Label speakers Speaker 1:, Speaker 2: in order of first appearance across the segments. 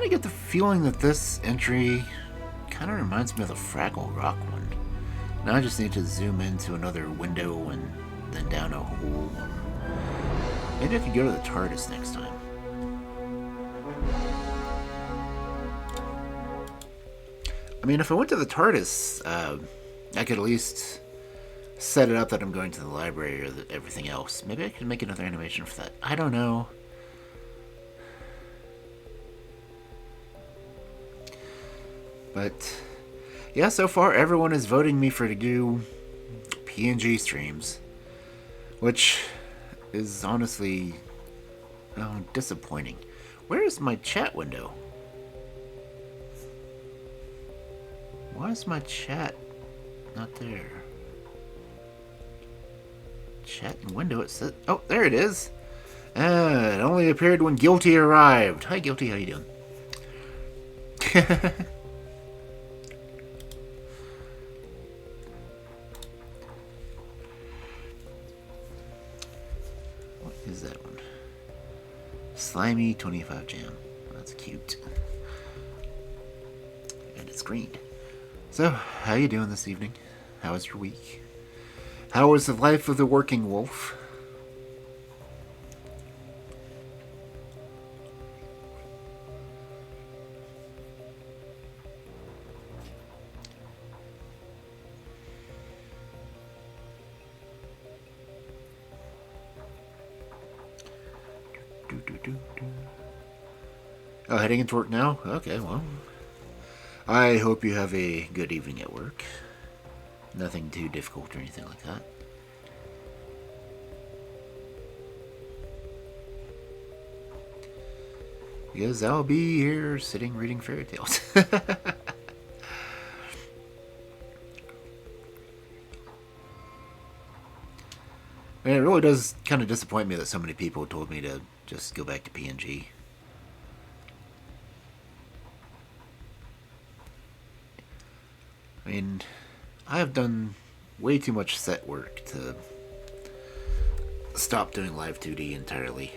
Speaker 1: kind of get the feeling that this entry kind of reminds me of the Fraggle Rock one. Now I just need to zoom into another window and then down a hole. Maybe I could go to the TARDIS next time. I mean, if I went to the TARDIS, I could at least set it up that I'm going to the library or everything else. Maybe I could make another animation for that. I don't know. But yeah, so far everyone is voting me for to do PNG streams, which is honestly disappointing. Where is my chat window? Why is my chat not there? Chat and window, it says... Oh, there it is! It only appeared when Guilty arrived. Hi, Guilty, how you doing? What is that one? Slimy 25 Jam. That's cute. And it's green. So, how you doing this evening? How was your week? How was the life of the working wolf? Oh, heading into work now? Okay, well, I hope you have a good evening at work. Nothing too difficult or anything like that. Because I'll be here sitting reading fairy tales. And it really does kind of disappoint me that so many people told me to just go back to PNG. I mean, I have done way too much set work to stop doing live 2D entirely.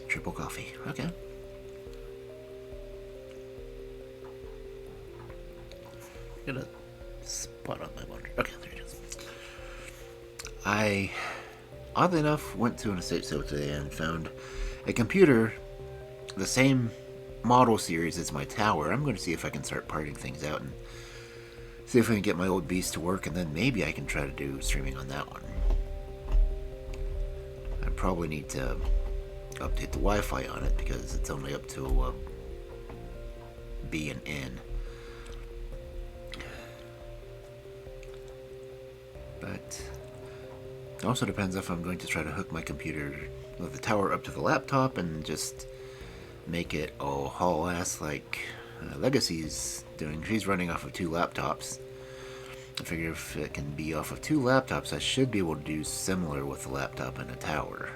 Speaker 1: Triple coffee. Okay. Got a spot on my monitor. Okay, there it is. I, oddly enough, went to an estate sale today and found a computer, the same model series as my tower. I'm going to see if I can start parting things out and see if I can get my old beast to work, and then maybe I can try to do streaming on that one. I probably need to update the Wi-Fi on it because it's only up to B and N. But it also depends if I'm going to try to hook my computer with the tower up to the laptop and just make it all haul-ass like Legacy's doing. She's running off of 2 laptops. I figure if it can be off of 2 laptops, I should be able to do similar with a laptop and a tower.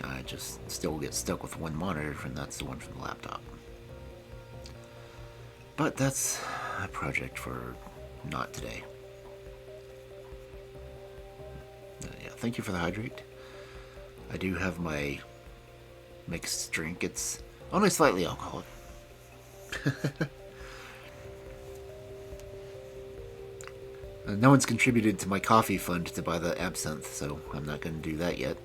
Speaker 1: I just still get stuck with one monitor, and that's the one from the laptop. But that's a project for not today. Yeah, thank you for the hydrate. I do have my mixed drink. It's only slightly alcoholic. No one's contributed to my coffee fund to buy the absinthe, so I'm not going to do that yet.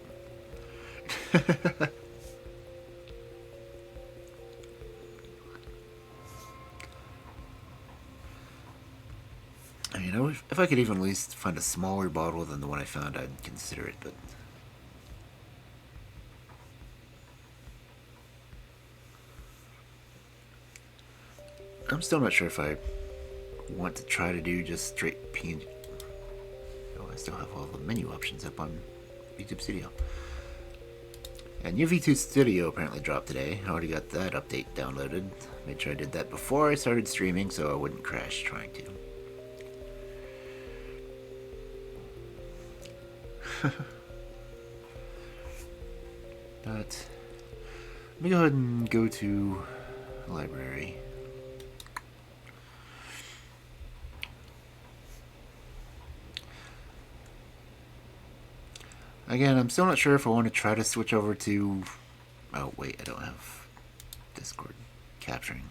Speaker 1: I mean, if I could even at least find a smaller bottle than the one I found, I'd consider it, but... I'm still not sure if I want to try to do just straight PNG. Oh, I still have all the menu options up on YouTube Studio. And UV2 Studio apparently dropped today. I already got that update downloaded. Made sure I did that before I started streaming so I wouldn't crash trying to. But let me go ahead and go to the library. Again, I'm still not sure if I want to try to switch over to... Oh, wait, I don't have Discord capturing.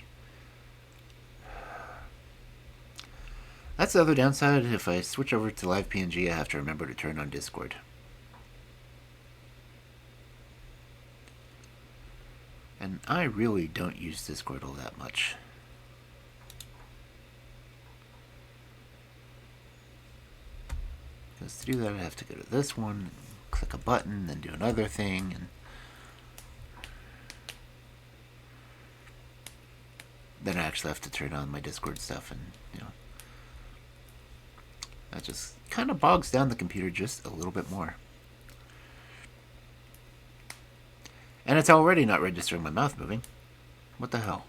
Speaker 1: That's the other downside. If I switch over to live PNG, I have to remember to turn on Discord. And I really don't use Discord all that much. Because to do that, I have to go to this one, click a button, then do another thing, and then I actually have to turn on my Discord stuff, and that just kind of bogs down the computer just a little bit more. And it's already not registering my mouth moving. What the hell?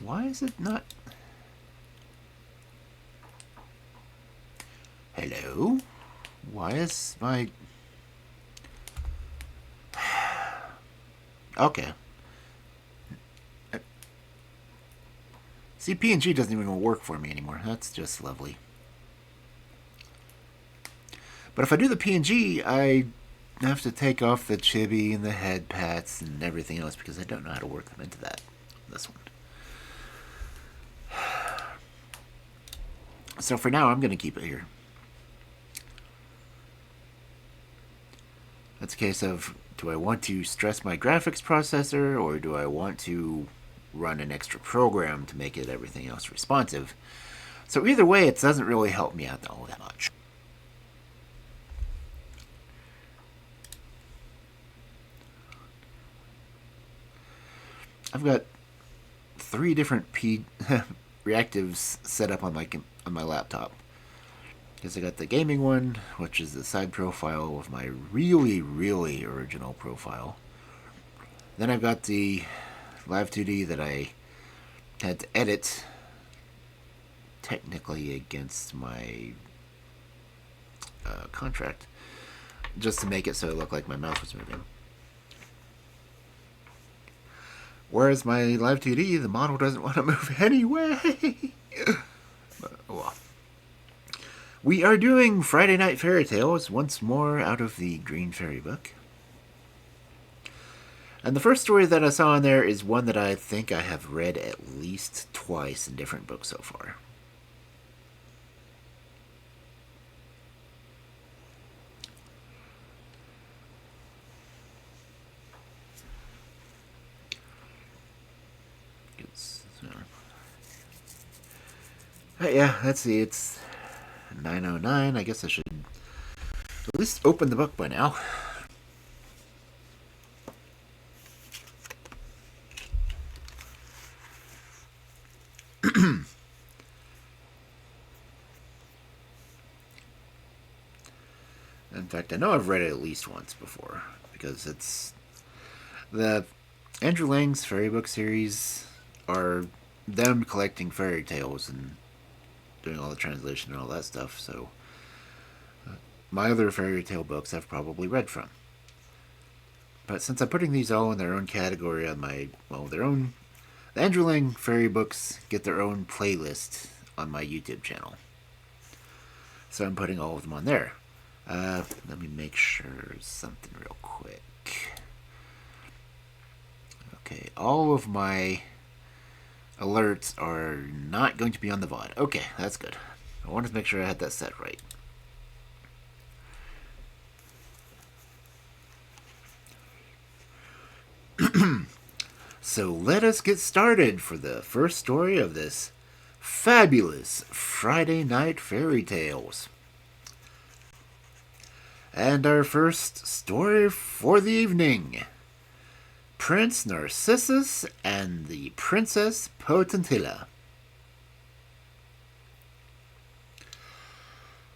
Speaker 1: Why is it not... Hello? Why is my... Okay. See, PNG doesn't even work for me anymore. That's just lovely. But if I do the PNG, I have to take off the chibi and the head pats and everything else because I don't know how to work them into this one. So for now, I'm going to keep it here. That's a case of, do I want to stress my graphics processor, or do I want to run an extra program to make it everything else responsive? So either way, it doesn't really help me out all that much. I've got 3 different reactives set up on my laptop. Because I got the gaming one, which is the side profile of my really, really original profile. Then I've got the Live 2D that I had to edit, technically against my contract, just to make it so it looked like my mouse was moving. Whereas my Live 2D, the model doesn't want to move anyway. But, well. We are doing Friday Night Fairy Tales once more out of the Green Fairy book. And the first story that I saw in there is one that I think I have read at least twice in different books so far. Yeah, let's see, it's 9:09. I guess I should at least open the book by now. In fact, I know I've read it at least once before, because it's the Andrew Lang's fairy book series are them collecting fairy tales and doing all the translation and all that stuff, so my other fairy tale books I've probably read from. But since I'm putting these all in their own category on my, the Andrew Lang fairy books get their own playlist on my YouTube channel. So I'm putting all of them on there. Let me make sure something real quick. Okay, all of my alerts are not going to be on the VOD. Okay, that's good. I wanted to make sure I had that set right. So let us get started for the first story of this fabulous Friday Night Fairy Tales. And our first story for the evening: Prince Narcissus and the Princess Potentilla.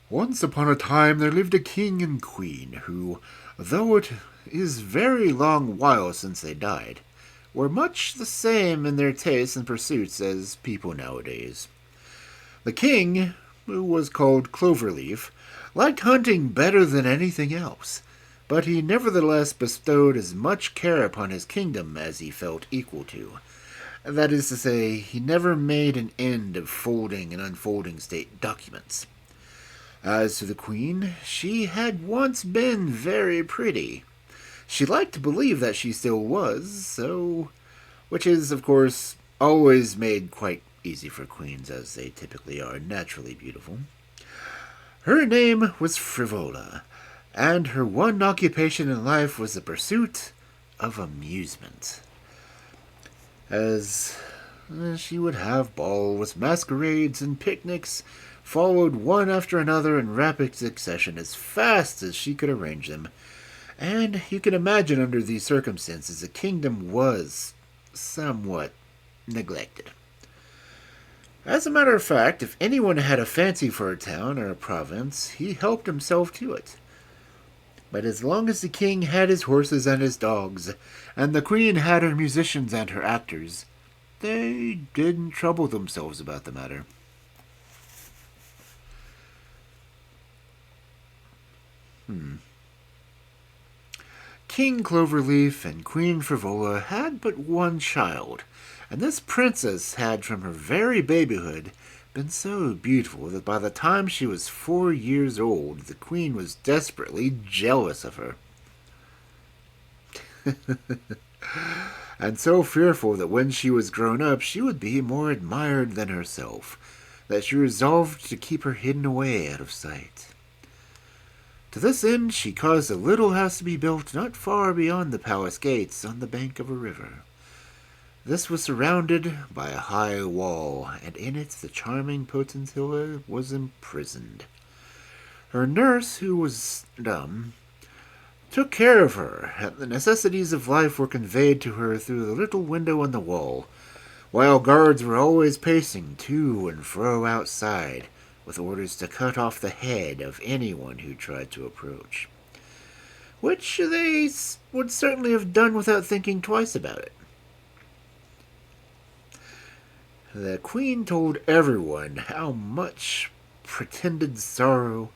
Speaker 1: Once upon a time there lived a king and queen who, though it is very long while since they died, were much the same in their tastes and pursuits as people nowadays. The king, who was called Cloverleaf, liked hunting better than anything else, but he nevertheless bestowed as much care upon his kingdom as he felt equal to, That is to say, he never made an end of folding and unfolding state documents. As to the queen, she had once been very pretty. She liked to believe that she still was, so. Which is, of course, always made quite easy for queens, as they typically are naturally beautiful. Her name was Frivola, and her one occupation in life was the pursuit of amusement. As she would have balls, masquerades, and picnics, followed one after another in rapid succession as fast as she could arrange them. And you can imagine under these circumstances the kingdom was somewhat neglected. As a matter of fact, if anyone had a fancy for a town or a province, he helped himself to it. But as long as the king had his horses and his dogs, and the queen had her musicians and her actors, they didn't trouble themselves about the matter. King Cloverleaf and Queen Frivola had but one child, and this princess had from her very babyhood been so beautiful that by the time she was 4 years old, the queen was desperately jealous of her. And so fearful that when she was grown up she would be more admired than herself, that she resolved to keep her hidden away out of sight. To this end she caused a little house to be built not far beyond the palace gates on the bank of a river. This was surrounded by a high wall, and in it the charming Potentilla was imprisoned. Her nurse, who was dumb, took care of her, and the necessities of life were conveyed to her through the little window in the wall, while guards were always pacing to and fro outside, with orders to cut off the head of anyone who tried to approach. Which they would certainly have done without thinking twice about it. The queen told everyone how much pretended sorrow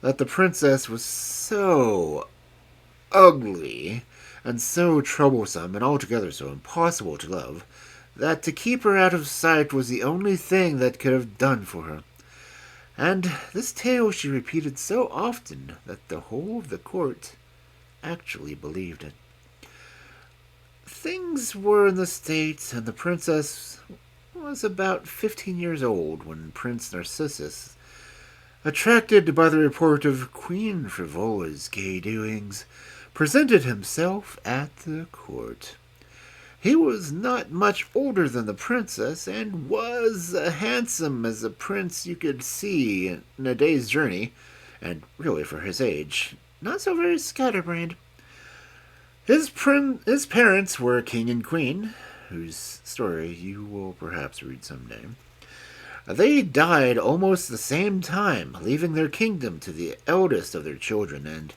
Speaker 1: that the princess was so ugly and so troublesome and altogether so impossible to love that to keep her out of sight was the only thing that could have done for her. And this tale she repeated so often that the whole of the court actually believed it. Things were in the state, and the princess was about 15 years old when Prince Narcissus, attracted by the report of Queen Frivola's gay doings, presented himself at the court. He was not much older than the princess, and was handsome as a prince you could see in a day's journey, and really for his age, not so very scatterbrained. His parents were king and queen, whose story you will perhaps read someday. They died almost the same time, leaving their kingdom to the eldest of their children, and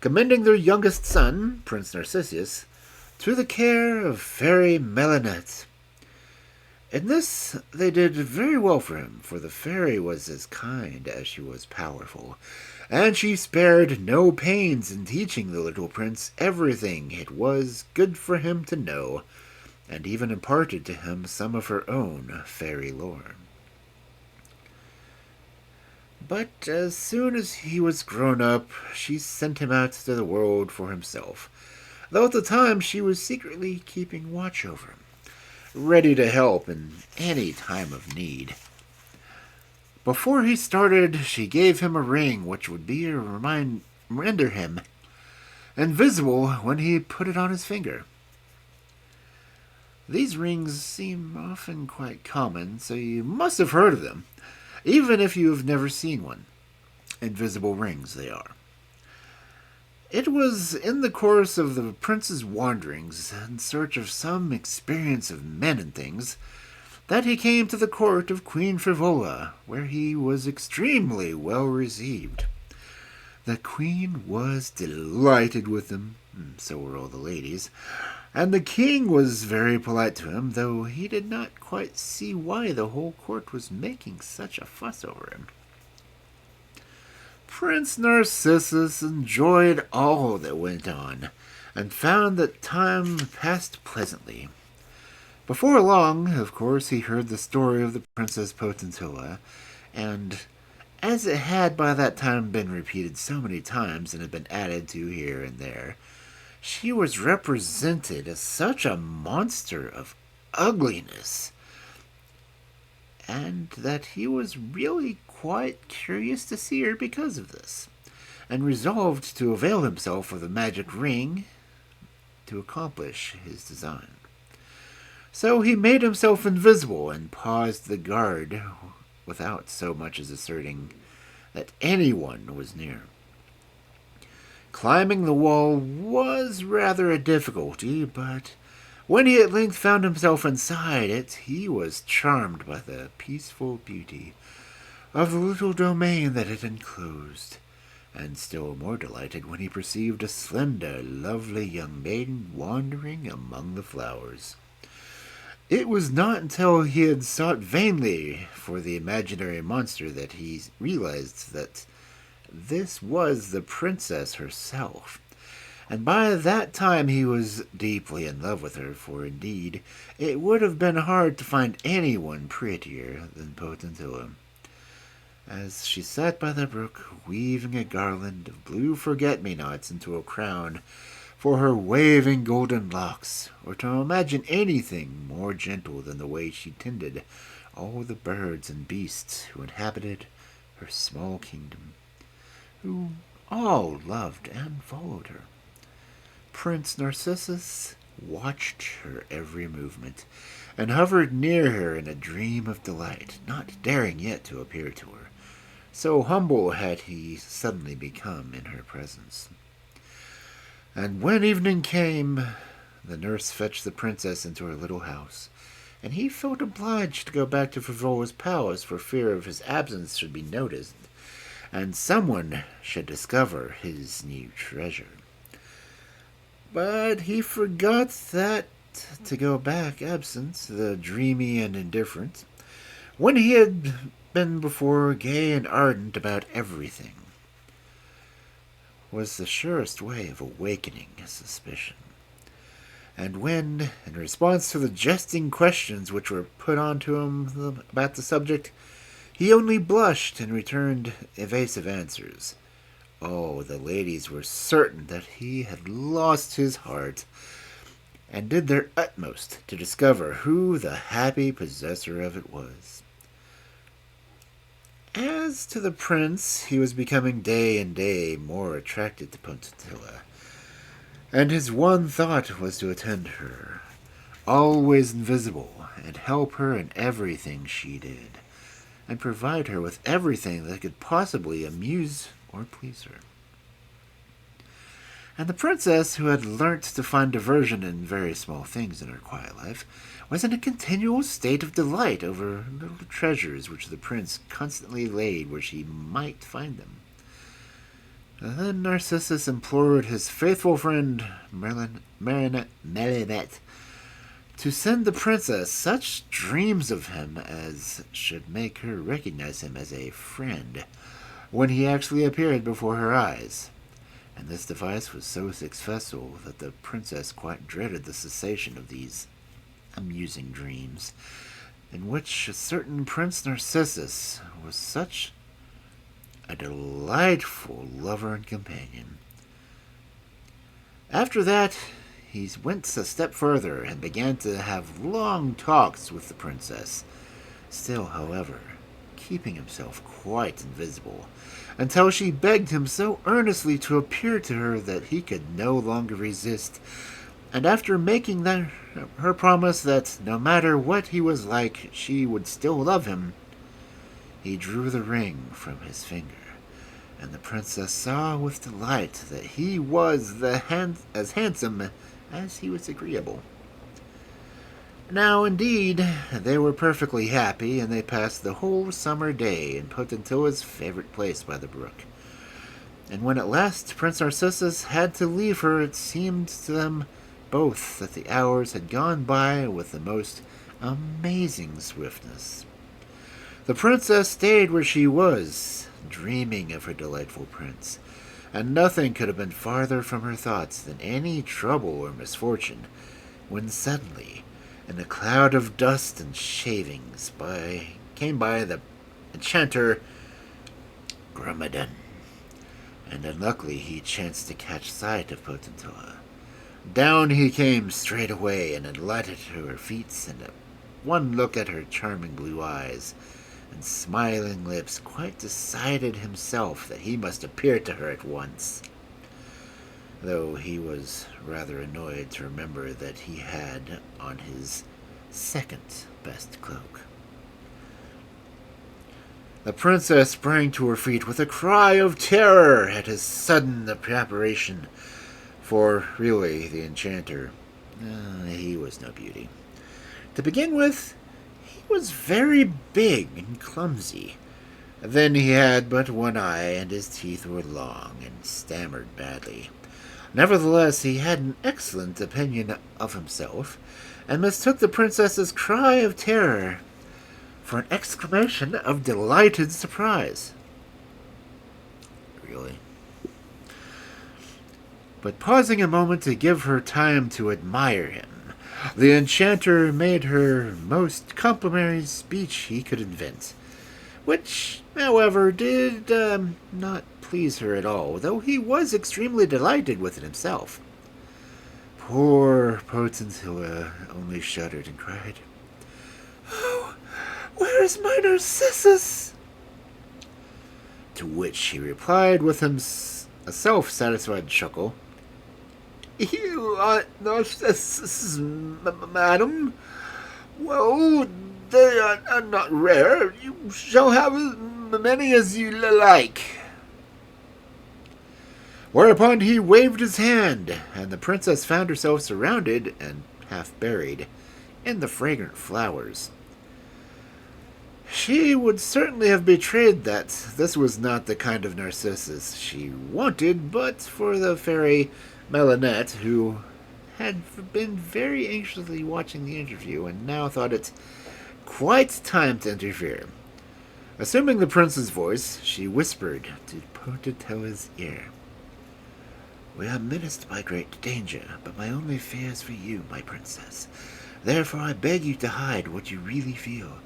Speaker 1: commending their youngest son, Prince Narcissus, to the care of Fairy Melinette. In this they did very well for him, for the fairy was as kind as she was powerful, and she spared no pains in teaching the little prince everything it was good for him to know, and even imparted to him some of her own fairy lore. But as soon as he was grown up, she sent him out to the world for himself, though at the time she was secretly keeping watch over him, ready to help in any time of need. Before he started, she gave him a ring which would render him invisible when he put it on his finger. These rings seem often quite common, so you must have heard of them, even if you have never seen one. Invisible rings they are. It was in the course of the prince's wanderings, in search of some experience of men and things, that he came to the court of Queen Frivola, where he was extremely well received. The queen was delighted with him, so were all the ladies, and the king was very polite to him, though he did not quite see why the whole court was making such a fuss over him. Prince Narcissus enjoyed all that went on, and found that time passed pleasantly. Before long, of course, he heard the story of the Princess Potentilla, and as it had by that time been repeated so many times and had been added to here and there, she was represented as such a monster of ugliness, and that he was really quite curious to see her because of this, and resolved to avail himself of the magic ring to accomplish his design. So he made himself invisible and paused the guard without so much as asserting that anyone was near. Climbing the wall was rather a difficulty, but when he at length found himself inside it, he was charmed by the peaceful beauty of the little domain that it enclosed, and still more delighted when he perceived a slender, lovely young maiden wandering among the flowers. It was not until he had sought vainly for the imaginary monster that he realized that this was the princess herself, and by that time he was deeply in love with her, for indeed it would have been hard to find anyone prettier than Potentilla. As she sat by the brook, weaving a garland of blue forget-me-nots into a crown for her waving golden locks, or to imagine anything more gentle than the way she tended all the birds and beasts who inhabited her small kingdom, who all loved and followed her. Prince Narcissus watched her every movement, and hovered near her in a dream of delight, not daring yet to appear to her, so humble had he suddenly become in her presence. And when evening came, the nurse fetched the princess into her little house, and he felt obliged to go back to Frivola's palace for fear of his absence should be noticed, and someone should discover his new treasure. But he forgot that to go back absent, the dreamy and indifferent, when he had been before gay and ardent about everything, was the surest way of awakening suspicion. And when, in response to the jesting questions which were put on to him about the subject, he only blushed and returned evasive answers, oh, the ladies were certain that he had lost his heart, and did their utmost to discover who the happy possessor of it was. As to the prince, he was becoming day and day more attracted to Potentilla, and his one thought was to attend her, always invisible, and help her in everything she did, and provide her with everything that could possibly amuse or please her. And the princess, who had learnt to find diversion in very small things in her quiet life, was in a continual state of delight over little treasures which the prince constantly laid where she might find them. And then Narcissus implored his faithful friend Marinette to send the princess such dreams of him as should make her recognize him as a friend when he actually appeared before her eyes. And this device was so successful that the princess quite dreaded the cessation of these amusing dreams, in which a certain Prince Narcissus was such a delightful lover and companion. After that, he went a step further and began to have long talks with the princess, still, however, keeping himself quite invisible, until she begged him so earnestly to appear to her that he could no longer resist, and after making her promise that no matter what he was like, she would still love him, he drew the ring from his finger, and the princess saw with delight that he was as handsome as he was agreeable. Now, indeed, they were perfectly happy, and they passed the whole summer day in Potentilla's favorite place by the brook. And when at last Prince Narcissus had to leave her, it seemed to them both that the hours had gone by with the most amazing swiftness. The princess stayed where she was, dreaming of her delightful prince, and nothing could have been farther from her thoughts than any trouble or misfortune, when suddenly, and a cloud of dust and shavings came by the enchanter Grummedon, and unluckily he chanced to catch sight of Potentilla. Down he came straight away and alighted to her feet, and one look at her charming blue eyes and smiling lips quite decided himself that he must appear to her at once, though he was rather annoyed to remember that he had on his second best cloak. The princess sprang to her feet with a cry of terror at his sudden apparition, for really the enchanter, he was no beauty. To begin with, he was very big and clumsy. Then he had but one eye, and his teeth were long and stammered badly. Nevertheless, he had an excellent opinion of himself, and mistook the princess's cry of terror for an exclamation of delighted surprise. Really? But pausing a moment to give her time to admire him, the enchanter made her most complimentary speech he could invent, which, however, did not please her at all, though he was extremely delighted with it himself. Poor Potentilla only shuddered and cried, "Oh, where is my Narcissus?" To which he replied with a self-satisfied chuckle, "You are Narcissus, madam? Well, they are not rare. You shall have as many as you like." Whereupon he waved his hand, and the princess found herself surrounded and half buried in the fragrant flowers. She would certainly have betrayed that this was not the kind of Narcissus she wanted, but for the fairy Melinette, who had been very anxiously watching the interview and now thought it quite time to interfere. Assuming the prince's voice, she whispered to Potentilla's ear, "We are menaced by great danger, but my only fear is for you, my princess. Therefore I beg you to hide what you really feel,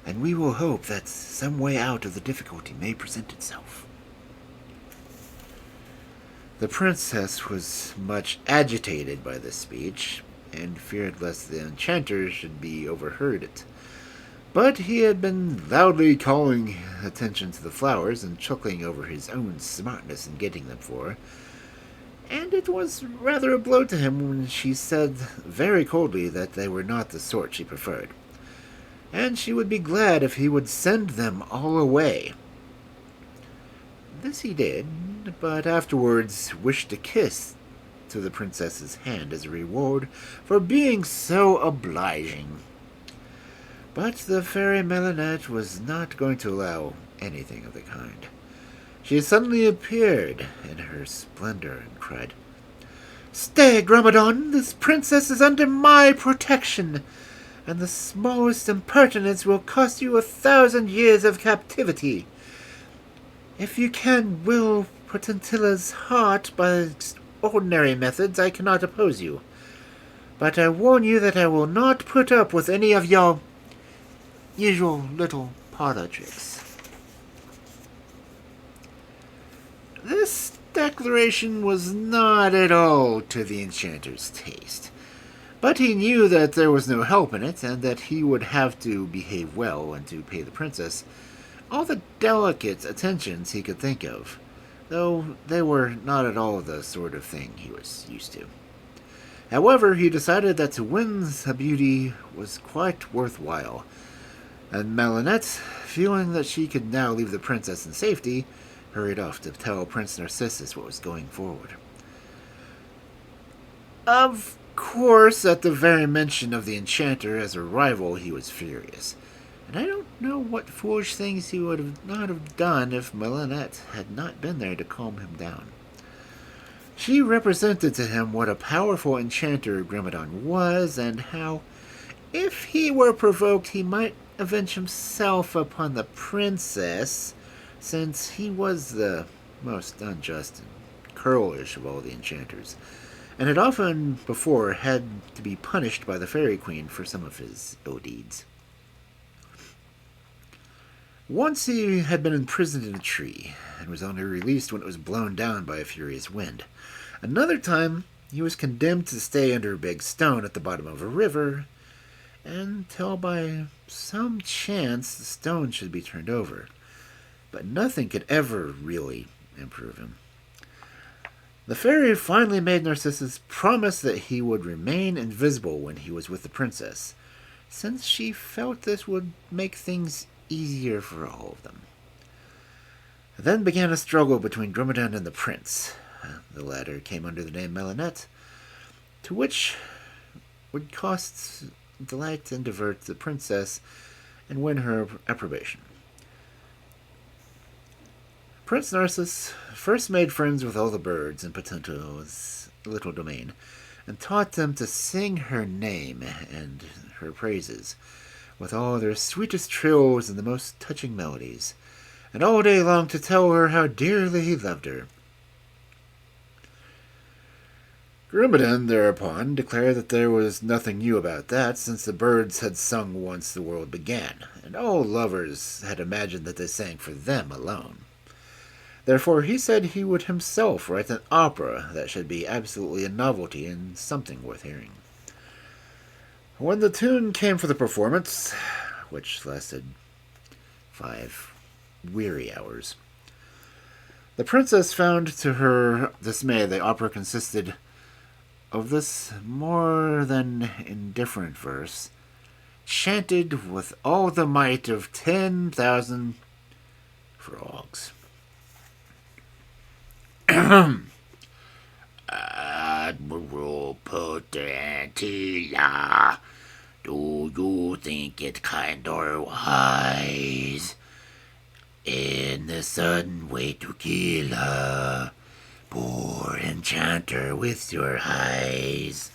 Speaker 1: and we will hope that some way out of the difficulty may present itself." The princess was much agitated by this speech, and feared lest the enchanter should be overheard it. But he had been loudly calling attention to the flowers and chuckling over his own smartness in getting them for her, and it was rather a blow to him when she said very coldly that they were not the sort she preferred, and she would be glad if he would send them all away. This he did, but afterwards wished a kiss to the princess's hand as a reward for being so obliging. But the fairy Melinette was not going to allow anything of the kind. She suddenly appeared in her splendor and cried, "Stay, Grummedon! This princess is under my protection, and the smallest impertinence will cost you 1,000 years of captivity. If you can will Potentilla's heart by ordinary methods, I cannot oppose you. But I warn you that I will not put up with any of your usual little parlor tricks." This declaration was not at all to the enchanter's taste, but he knew that there was no help in it, and that he would have to behave well and to pay the princess all the delicate attentions he could think of, though they were not at all the sort of thing he was used to. However, he decided that to win a beauty was quite worthwhile, and Melinette, feeling that she could now leave the princess in safety, hurried off to tell Prince Narcissus what was going forward. Of course, at the very mention of the enchanter as a rival, he was furious, and I don't know what foolish things he would not have done if Melinette had not been there to calm him down. She represented to him what a powerful enchanter Grummedon was, and how, if he were provoked, he might avenge himself upon the princess, since he was the most unjust and churlish of all the enchanters, and had often before had to be punished by the Fairy Queen for some of his ill deeds. Once he had been imprisoned in a tree, and was only released when it was blown down by a furious wind. Another time, he was condemned to stay under a big stone at the bottom of a river, until by some chance the stone should be turned over. But nothing could ever really improve him. The fairy finally made Narcissus promise that he would remain invisible when he was with the princess, since she felt this would make things easier for all of them. Then began a struggle between Grumedan and the prince. The latter came under the name Melinette, to which would cost delight and divert the princess and win her approbation. Prince Narcissus first made friends with all the birds in Potentilla's little domain, and taught them to sing her name and her praises, with all their sweetest trills and the most touching melodies, and all day long to tell her how dearly he loved her. Grumedan thereupon declared that there was nothing new about that, since the birds had sung once the world began, and all lovers had imagined that they sang for them alone. Therefore he said he would himself write an opera that should be absolutely a novelty and something worth hearing. When the tune came for the performance, which lasted 5 weary hours, the princess found to her dismay the opera consisted of this more than indifferent verse, chanted with all the might of 10,000 frogs. Admiral Potentilla, do you think it kind or wise in this sudden way to kill a poor enchanter with your eyes?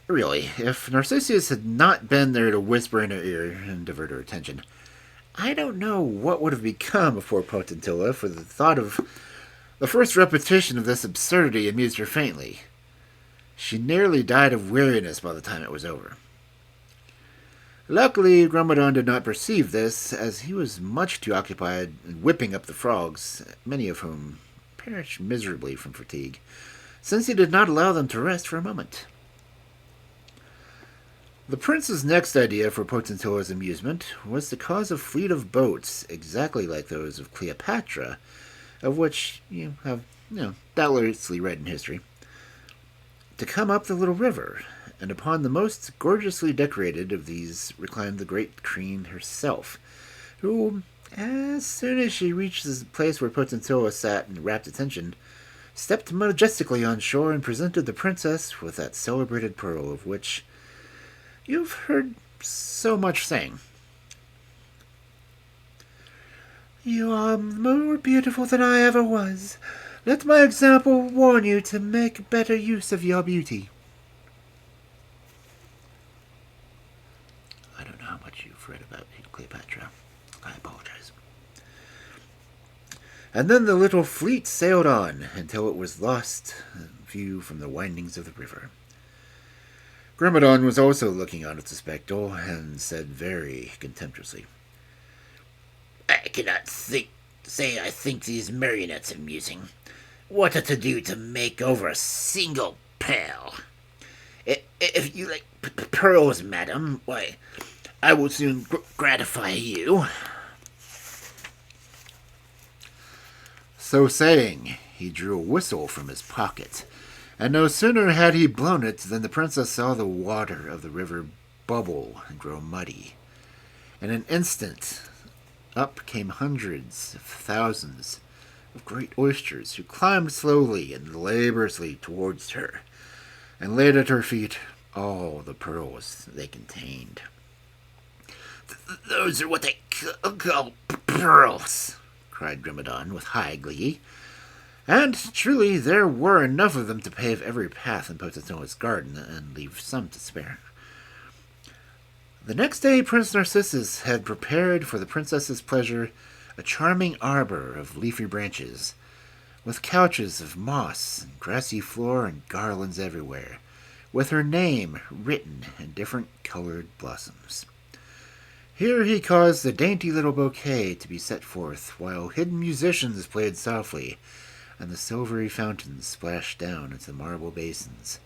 Speaker 1: Really, if Narcissus had not been there to whisper in her ear and divert her attention, I don't know what would have become of poor Potentilla, for the thought of the first repetition of this absurdity amused her faintly. She nearly died of weariness by the time it was over. Luckily, Grumedan did not perceive this, as he was much too occupied in whipping up the frogs, many of whom perished miserably from fatigue, since he did not allow them to rest for a moment. The prince's next idea for Potentilla's amusement was to cause a fleet of boats exactly like those of Cleopatra, of which you have, doubtlessly read in history, to come up the little river, and upon the most gorgeously decorated of these reclined the great queen herself, who, as soon as she reached the place where Potentilla sat in rapt attention, stepped majestically on shore and presented the princess with that celebrated pearl of which you've heard so much saying. You are more beautiful than I ever was. Let my example warn you to make better use of your beauty. I don't know how much you've read about Cleopatra. I apologize. And then the little fleet sailed on until it was lost view from the windings of the river. Grumedan was also looking on at the spectacle, and said very contemptuously, I cannot say I think these marionettes amusing. What a to-do to make over a single pearl. If you like pearls, madam, why, I will soon gratify you. So saying, he drew a whistle from his pocket, and no sooner had he blown it than the princess saw the water of the river bubble and grow muddy. In an instant, up came hundreds of thousands of great oysters, who climbed slowly and laboriously towards her, and laid at her feet all the pearls they contained. Those are what they call pearls, cried Grumedan with high glee. And truly there were enough of them to pave every path in Potentilla's garden, and leave some to spare. The next day Prince Narcissus had prepared for the princess's pleasure a charming arbor of leafy branches, with couches of moss and grassy floor and garlands everywhere, with her name written in different colored blossoms. Here he caused the dainty little bouquet to be set forth, while hidden musicians played softly, and the silvery fountains splashed down into the marble basins.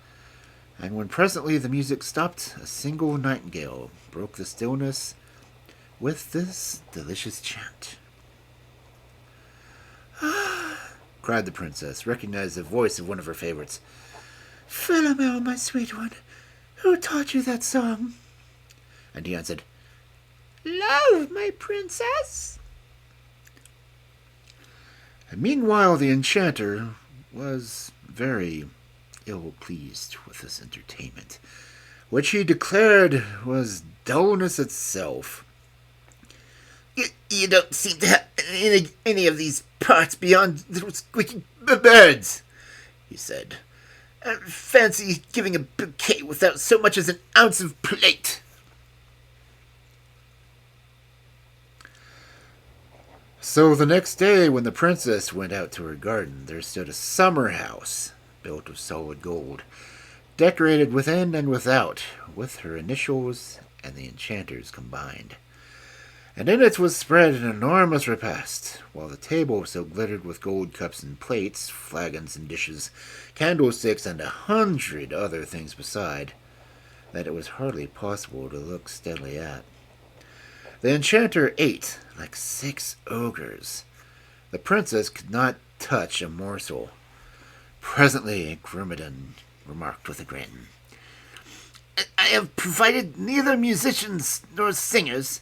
Speaker 1: And when presently the music stopped, a single nightingale broke the stillness with this delicious chant. "Ah!" cried the princess, recognizing the voice of one of her favorites. "Philomel, my sweet one, who taught you that song?" And he answered, "Love, my princess." And meanwhile the enchanter was very ill-pleased with this entertainment, which he declared was dullness itself. You don't seem to have any of these parts beyond little squeaky birds," he said. "Fancy giving a bouquet without so much as an ounce of plate." So the next day, when the princess went out to her garden, there stood a summer house built of solid gold, decorated within and without with her initials and the enchanter's combined. And in it was spread an enormous repast, while the table so glittered with gold cups and plates, flagons and dishes, candlesticks, and 100 other things beside, that it was hardly possible to look steadily at. The enchanter ate like 6 ogres. The princess could not touch a morsel. Presently, Grumedan remarked with a grin, "I have provided neither musicians nor singers,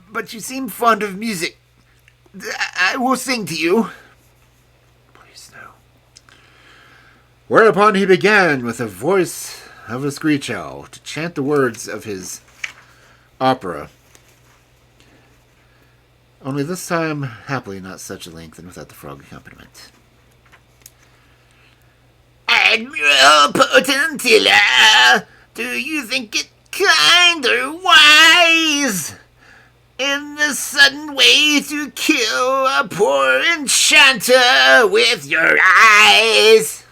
Speaker 1: but you seem fond of music. I will sing to you." "Please no." Whereupon he began, with the voice of a screech owl, to chant the words of his opera. Only this time, happily not such a length and without the frog accompaniment. "Admiral Potentilla, do you think it kind or wise in this sudden way to kill a poor enchanter with your eyes?"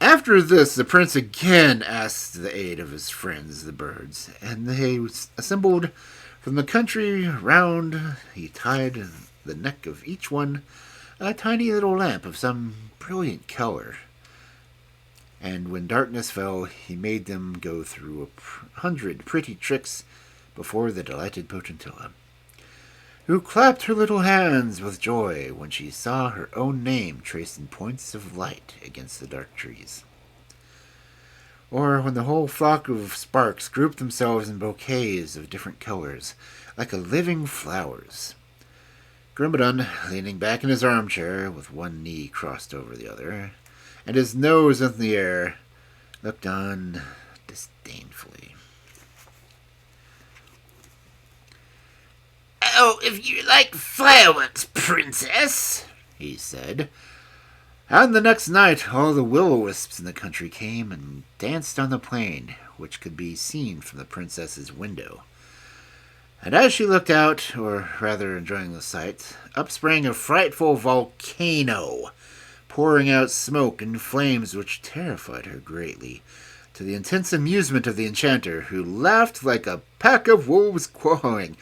Speaker 1: After this, the prince again asked the aid of his friends, the birds, and they assembled from the country round. He tied the neck of each one a tiny little lamp of some brilliant color, and when darkness fell, he made them go through 100 pretty tricks before the delighted Potentilla, who clapped her little hands with joy when she saw her own name traced in points of light against the dark trees. Or when the whole flock of sparks grouped themselves in bouquets of different colors, like a living flowers. Grumedan, leaning back in his armchair, with one knee crossed over the other, and his nose in the air, looked on disdainfully. "Oh, if you like fireworks, princess," he said. And the next night all the will-o-wisps in the country came and danced on the plain, which could be seen from the princess's window. And as she looked out, or rather enjoying the sight, up sprang a frightful volcano, pouring out smoke and flames which terrified her greatly, to the intense amusement of the enchanter, who laughed like a pack of wolves quarreling.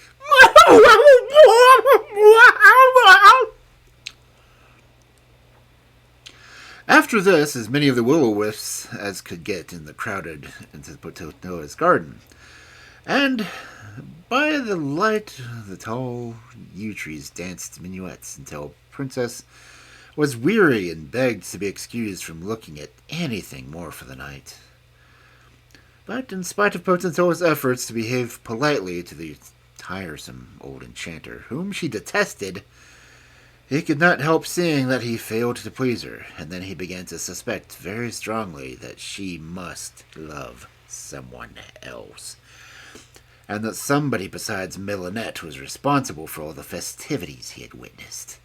Speaker 1: After this, as many of the will-o-wisps as could get crowded into Potentillas' garden, and by the light the tall yew trees danced minuets until Princess was weary and begged to be excused from looking at anything more for the night. But in spite of Potentilla's efforts to behave politely to the tiresome old enchanter, whom she detested, he could not help seeing that he failed to please her, and then he began to suspect very strongly that she must love someone else, and that somebody besides Millinette was responsible for all the festivities he had witnessed.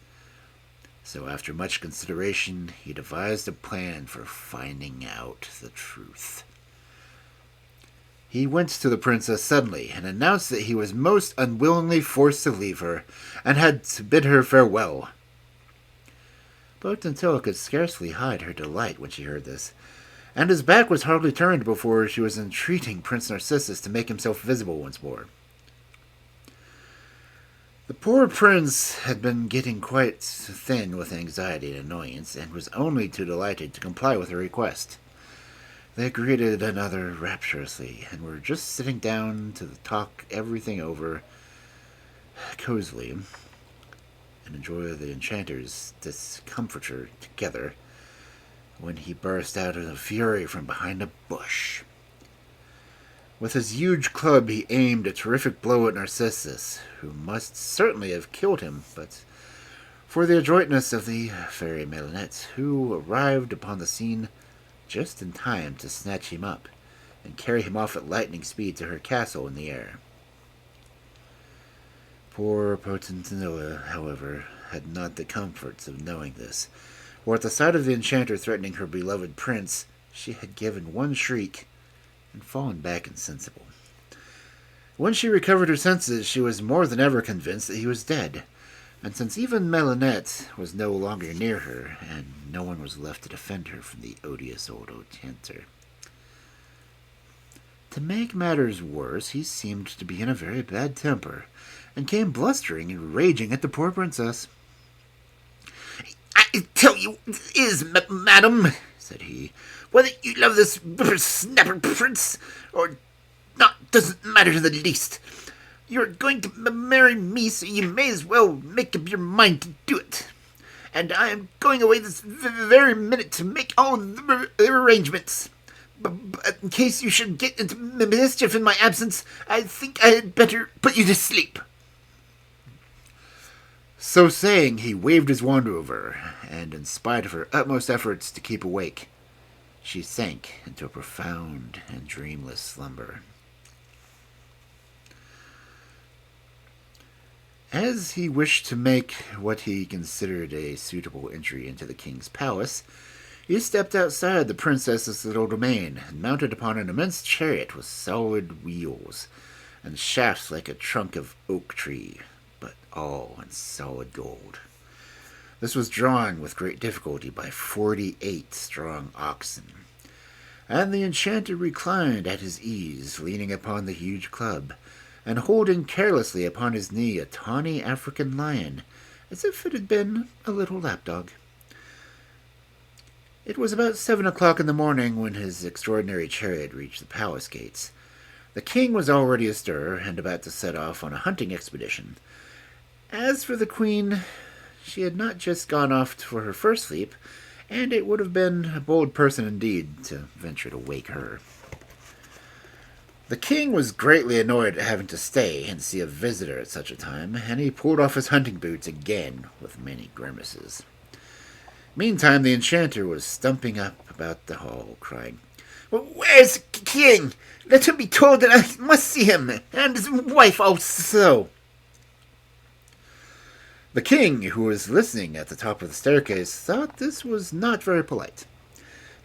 Speaker 1: So after much consideration, he devised a plan for finding out the truth. He went to the princess suddenly and announced that he was most unwillingly forced to leave her and had to bid her farewell. Potentilla could scarcely hide her delight when she heard this, and his back was hardly turned before she was entreating Prince Narcissus to make himself visible once more. The poor prince had been getting quite thin with anxiety and annoyance, and was only too delighted to comply with her request. They greeted another rapturously, and were just sitting down to talk everything over cozily and enjoy the enchanter's discomfiture together, when he burst out in a fury from behind a bush. With his huge club he aimed a terrific blow at Narcissus, who must certainly have killed him, but for the adroitness of the fairy Melinette, who arrived upon the scene just in time to snatch him up and carry him off at lightning speed to her castle in the air. Poor Potentilla, however, had not the comforts of knowing this, for at the sight of the enchanter threatening her beloved prince, she had given one shriek and fallen back insensible. When she recovered her senses, she was more than ever convinced that he was dead, and since even Melinette was no longer near her, and no one was left to defend her from the odious old enchanter. To make matters worse, he seemed to be in a very bad temper, and came blustering and raging at the poor princess. "I tell you it is, madam," said he, "whether you love this whippersnapper prince or not doesn't matter in the least. You're going to marry me, so you may as well make up your mind to do it. And I am going away this very minute to make all the arrangements. But in case you should get into mischief in my absence, I think I had better put you to sleep." So saying, he waved his wand over, and in spite of her utmost efforts to keep awake, she sank into a profound and dreamless slumber. As he wished to make what he considered a suitable entry into the king's palace, he stepped outside the princess's little domain and mounted upon an immense chariot with solid wheels and shafts like a trunk of oak tree, but all in solid gold. This was drawn with great difficulty by 48 strong oxen, and the enchanter reclined at his ease, leaning upon the huge club, and holding carelessly upon his knee a tawny African lion, as if it had been a little lapdog. It was about 7 o'clock in the morning when his extraordinary chariot reached the palace gates. The king was already astir, and about to set off on a hunting expedition. As for the queen, she had not just gone off for her first sleep, and it would have been a bold person indeed to venture to wake her. The king was greatly annoyed at having to stay and see a visitor at such a time, and he pulled off his hunting boots again with many grimaces. Meantime, the enchanter was stumping up about the hall, crying, "Where's the king? Let him be told that I must see him, and his wife also." The king, who was listening at the top of the staircase, thought this was not very polite.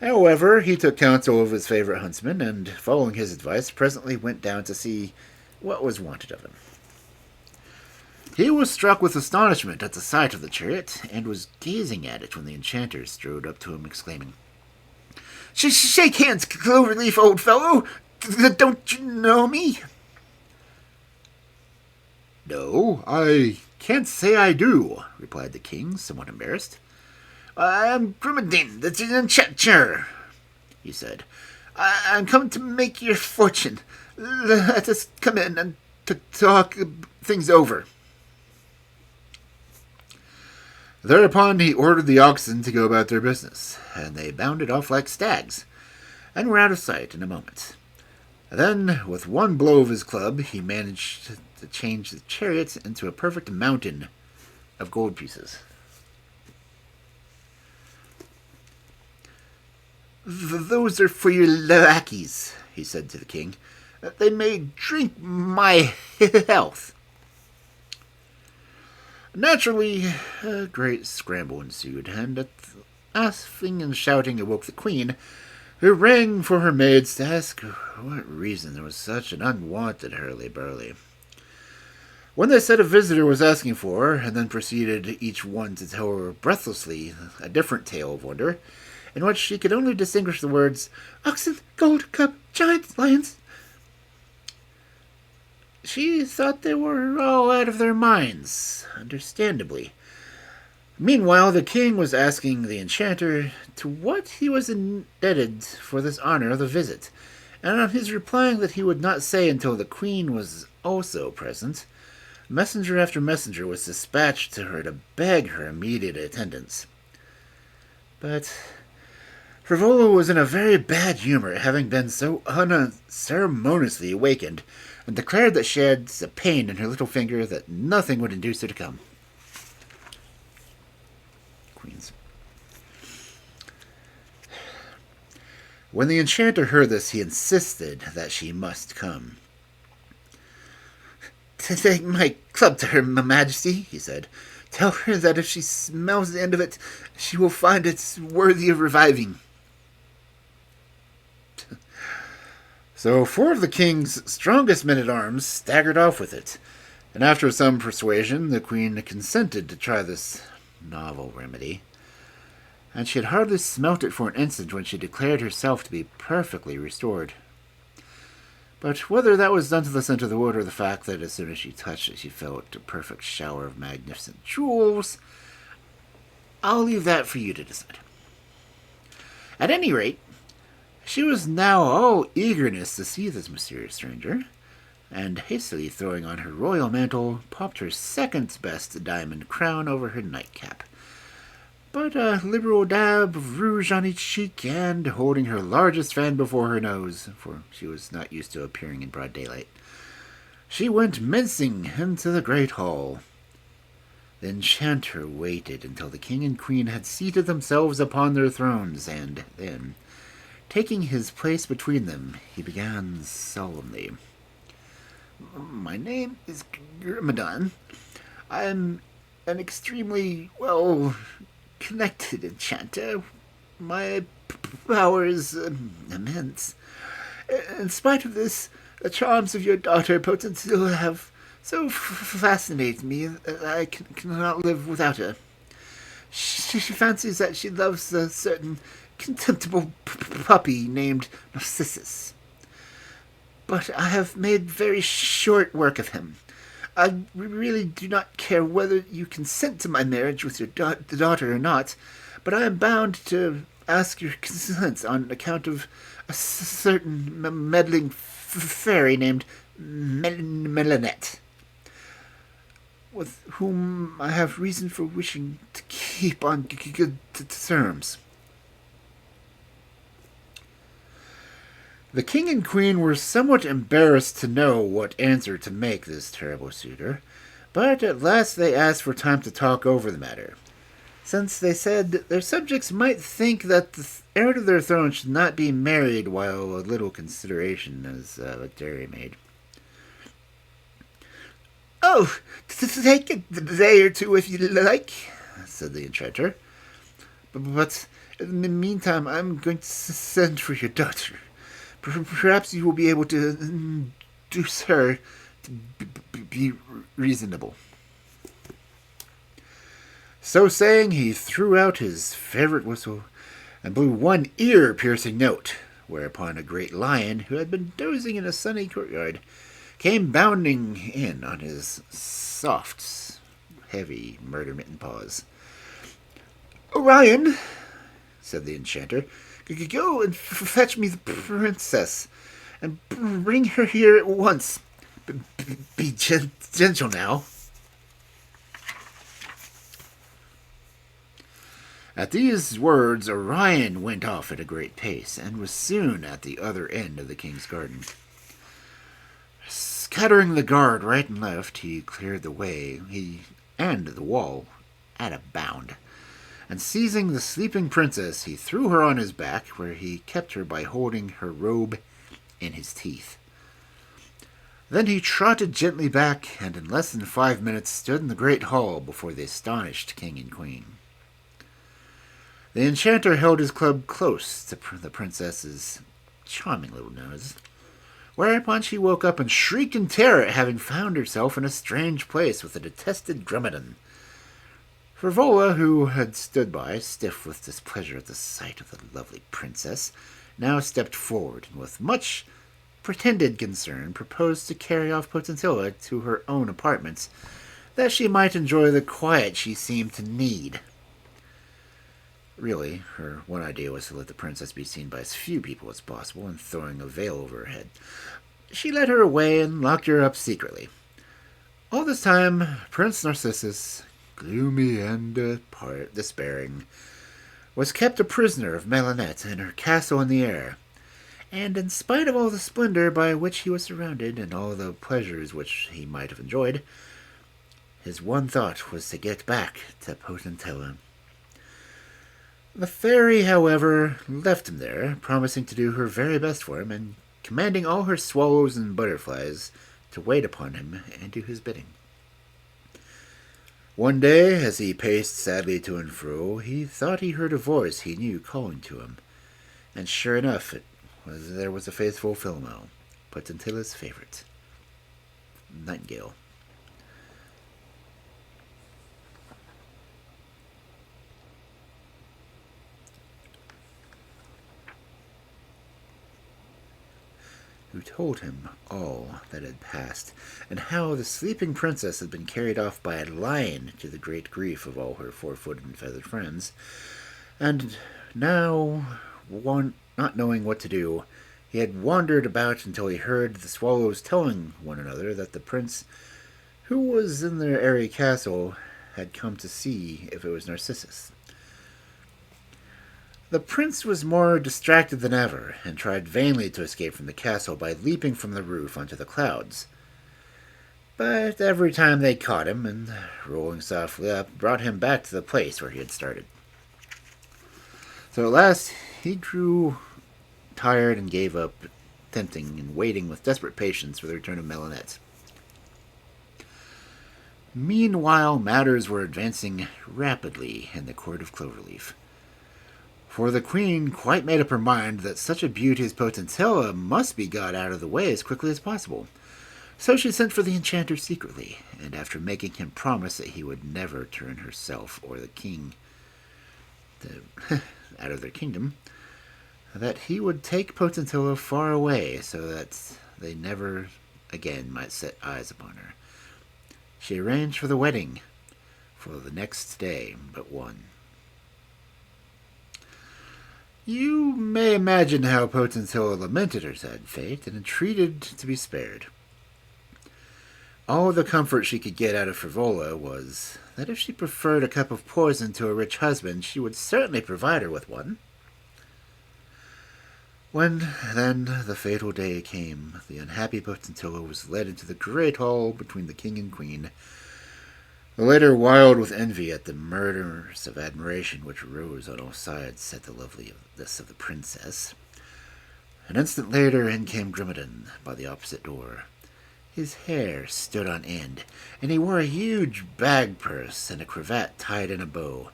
Speaker 1: However, he took counsel of his favorite huntsman, and, following his advice, presently went down to see what was wanted of him. He was struck with astonishment at the sight of the chariot, and was gazing at it when the enchanter strode up to him, exclaiming, "Shake hands, Cloverleaf, old fellow! Don't you know me?" "No, I can't say I do," replied the king, somewhat embarrassed. "I'm Grumadin, the enchanter," he said. "I'm come to make your fortune. Let us come in and talk things over." Thereupon he ordered the oxen to go about their business, and they bounded off like stags, and were out of sight in a moment. Then, with one blow of his club, he managed to change the chariot into a perfect mountain of gold pieces. "Those are for your lackeys," he said to the king. "They may drink my health." Naturally, a great scramble ensued, and at laughing and shouting awoke the queen, who rang for her maids to ask what reason there was such an unwonted hurly-burly. When they said a visitor was asking for her, and then proceeded each one to tell her breathlessly a different tale of wonder, in which she could only distinguish the words, oxen, gold, cup, giants, lions, she thought they were all out of their minds, understandably. Meanwhile, the king was asking the enchanter to what he was indebted for this honor of the visit, and on his replying that he would not say until the queen was also present, messenger after messenger was dispatched to her to beg her immediate attendance. But Frivola was in a very bad humor at having been so unceremoniously awakened, and declared that she had a pain in her little finger that nothing would induce her to come. Queens. When the enchanter heard this, he insisted that she must come. "To take my club to her, Majesty," he said. "Tell her that if she smells the end of it, she will find it worthy of reviving." So 4 of the king's strongest men-at-arms staggered off with it, and after some persuasion, the queen consented to try this novel remedy, and she had hardly smelt it for an instant when she declared herself to be perfectly restored. But whether that was done to the scent of the wood, or the fact that as soon as she touched it she felt a perfect shower of magnificent jewels, I'll leave that for you to decide. At any rate, she was now all eagerness to see this mysterious stranger, and hastily throwing on her royal mantle, popped her second-best diamond crown over her nightcap. But a liberal dab of rouge on each cheek, and holding her largest fan before her nose, for she was not used to appearing in broad daylight, she went mincing into the great hall. The enchanter waited until the king and queen had seated themselves upon their thrones, and then, taking his place between them, he began solemnly. "My name is Grimadon. I am an extremely well-connected enchanter. My power is immense. In spite of this, the charms of your daughter Potentilla have so fascinated me that I cannot live without her. She fancies that she loves a certain contemptible puppy named Narcissus. But I have made very short work of him. I really do not care whether you consent to my marriage with your daughter or not, but I am bound to ask your consent on account of a certain meddling fairy named Melanette, with whom I have reason for wishing to keep on good terms." The king and queen were somewhat embarrassed to know what answer to make this terrible suitor, but at last they asked for time to talk over the matter, since they said their subjects might think that the heir to their throne should not be married while a little consideration is made. "Oh, take a day or two if you like," said the enchanter. "But in the meantime I am going to send for your daughter. Perhaps you will be able to induce her to be reasonable." So saying, he threw out his favorite whistle and blew one ear-piercing note, whereupon a great lion, who had been dozing in a sunny courtyard, came bounding in on his soft, heavy, murder-mitten paws. "Orion," said the enchanter, "go and fetch me the princess, and bring her here at once. Be gentle now." At these words, Orion went off at a great pace, and was soon at the other end of the king's garden. Scattering the guard right and left, he cleared the way and the wall at a bound, and seizing the sleeping princess, he threw her on his back, where he kept her by holding her robe in his teeth. Then he trotted gently back, and in less than 5 minutes stood in the great hall before the astonished king and queen. The enchanter held his club close to the princess's charming little nose, whereupon she woke up and shrieked in terror at having found herself in a strange place with the detested Grummidon. Frivola, who had stood by, stiff with displeasure at the sight of the lovely princess, now stepped forward, and with much pretended concern proposed to carry off Potentilla to her own apartments, that she might enjoy the quiet she seemed to need. Really, her one idea was to let the princess be seen by as few people as possible, and throwing a veil over her head. She led her away and locked her up secretly. All this time, Prince Narcissus, gloomy and despairing, was kept a prisoner of Melinette in her castle in the air, and in spite of all the splendor by which he was surrounded and all the pleasures which he might have enjoyed, his one thought was to get back to Potentilla. The fairy, however, left him there, promising to do her very best for him, and commanding all her swallows and butterflies to wait upon him and do his bidding. One day, as he paced sadly to and fro, he thought he heard a voice he knew calling to him, and sure enough, there was the faithful Philomel, Potentilla's favorite, Nightingale. Who told him all that had passed, and how the sleeping princess had been carried off by a lion, to the great grief of all her four-footed and feathered friends. And now, not knowing what to do, he had wandered about until he heard the swallows telling one another that the prince, who was in their airy castle, had come to see if it was Narcissus. The prince was more distracted than ever, and tried vainly to escape from the castle by leaping from the roof onto the clouds. But every time they caught him, and rolling softly up, brought him back to the place where he had started. So at last he grew tired and gave up, tempting and waiting with desperate patience for the return of Melinette. Meanwhile, matters were advancing rapidly in the court of Cloverleaf. For the queen quite made up her mind that such a beauty as Potentilla must be got out of the way as quickly as possible. So she sent for the enchanter secretly, and after making him promise that he would never turn herself or the king out of their kingdom, that he would take Potentilla far away so that they never again might set eyes upon her. She arranged for the wedding for the next day but one. You may imagine how Potentilla lamented her sad fate and entreated to be spared. All the comfort she could get out of Frivola was that if she preferred a cup of poison to a rich husband, she would certainly provide her with one. When, then, the fatal day came, the unhappy Potentilla was led into the great hall between the king and queen, the latter wild with envy at the murmurs of admiration which rose on all sides at the loveliness of the princess. An instant later in came Grummidon by the opposite door. His hair stood on end, and he wore a huge bag purse and a cravat tied in a bow.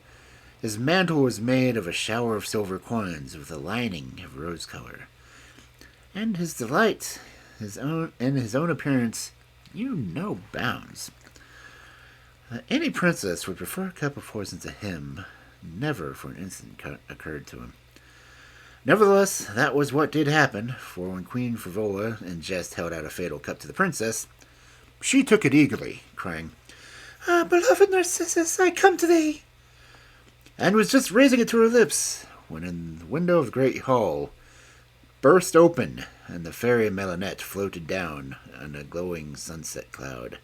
Speaker 1: His mantle was made of a shower of silver coins with a lining of rose color. And his delight in his own appearance knew no bounds. Any princess would prefer a cup of poison to him. Never for an instant occurred to him. Nevertheless, that was what did happen, for when Queen Frivola in jest held out a fatal cup to the princess, she took it eagerly, crying, "Ah, beloved Narcissus, I come to thee!" and was just raising it to her lips, when in the window of the great hall burst open, and the fairy Melinette floated down on a glowing sunset cloud,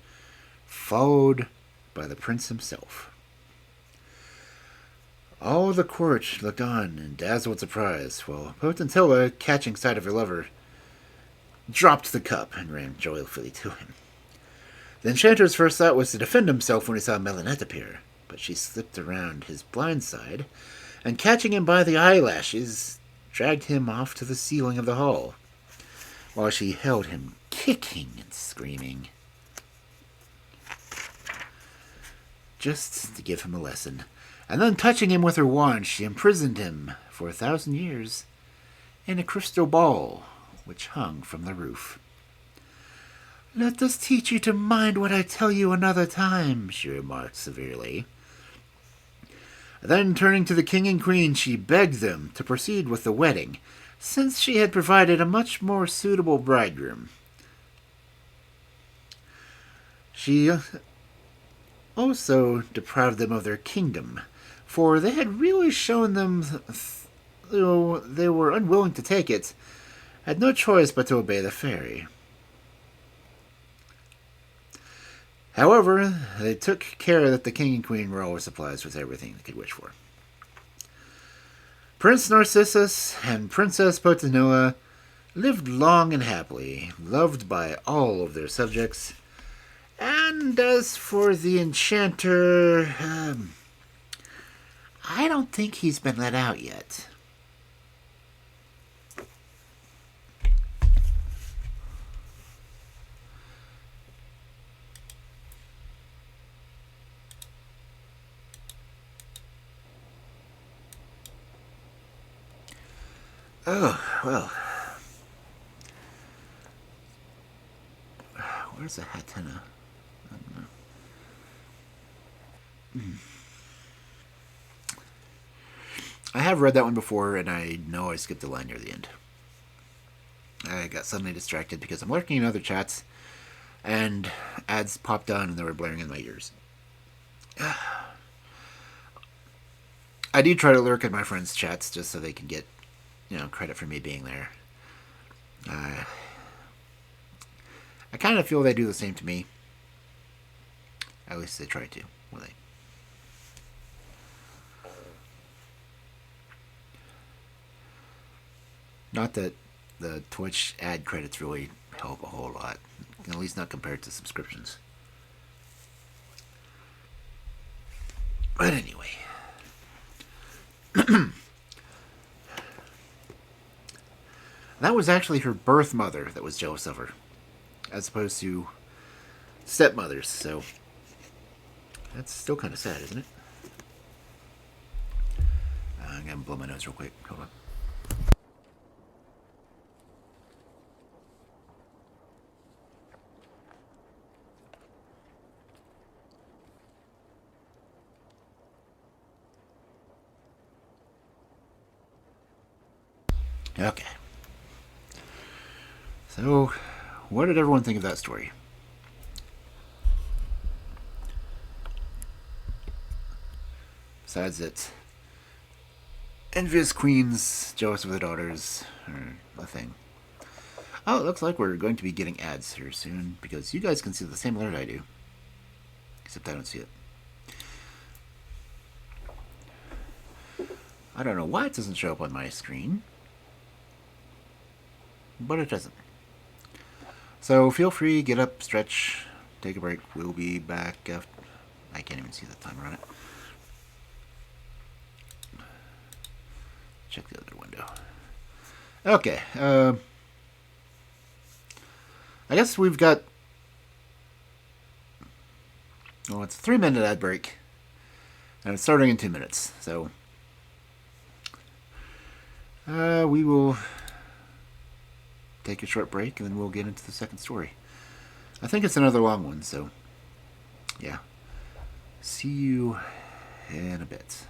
Speaker 1: followed by the prince himself. All the court looked on in dazzled surprise, while Potentilla, catching sight of her lover, dropped the cup and ran joyfully to him. The enchanter's first thought was to defend himself when he saw Melinette appear, but she slipped around his blind side, and catching him by the eyelashes, dragged him off to the ceiling of the hall, while she held him kicking and screaming. Just to give him a lesson. And then touching him with her wand, she imprisoned him for 1,000 years in a crystal ball which hung from the roof. "Let this teach you to mind what I tell you another time," she remarked severely. Then, turning to the king and queen, she begged them to proceed with the wedding, since she had provided a much more suitable bridegroom. She also deprived them of their kingdom, for they had really shown them, though they were unwilling to take it, had no choice but to obey the fairy. However, they took care that the king and queen were always supplied with everything they could wish for. Prince Narcissus and Princess Potentilla lived long and happily, loved by all of their subjects. And as for the enchanter, I don't think he's been let out yet. Oh, well. Where's the Hatena? I don't know. I have read that one before, and I know I skipped a line near the end. I got suddenly distracted because I'm lurking in other chats, and ads popped on and they were blaring in my ears. I do try to lurk in my friends' chats just so they can get, credit for me being there. I kind of feel they do the same to me. At least they try to, will they? Not that the Twitch ad credits really help a whole lot. At least not compared to subscriptions. But anyway. That was actually her birth mother that was jealous of her, as opposed to stepmothers, so that's still kind of sad, isn't it? I'm gonna blow my nose real quick. Hold on. Okay. So, what did everyone think of that story? Besides that, envious queens jealous of their daughters are a thing. Oh, it looks like we're going to be getting ads here soon, because you guys can see the same alert I do. Except I don't see it. I don't know why it doesn't show up on my screen, but it doesn't. So feel free, get up, stretch, take a break. We'll be back after. I can't even see the timer on it. Check the other window. Okay. I guess we've got. Well, it's a 3-minute ad break, and it's starting in 2 minutes. So we will take a short break, and then we'll get into the second story. I think it's another long one, so yeah. See you in a bit.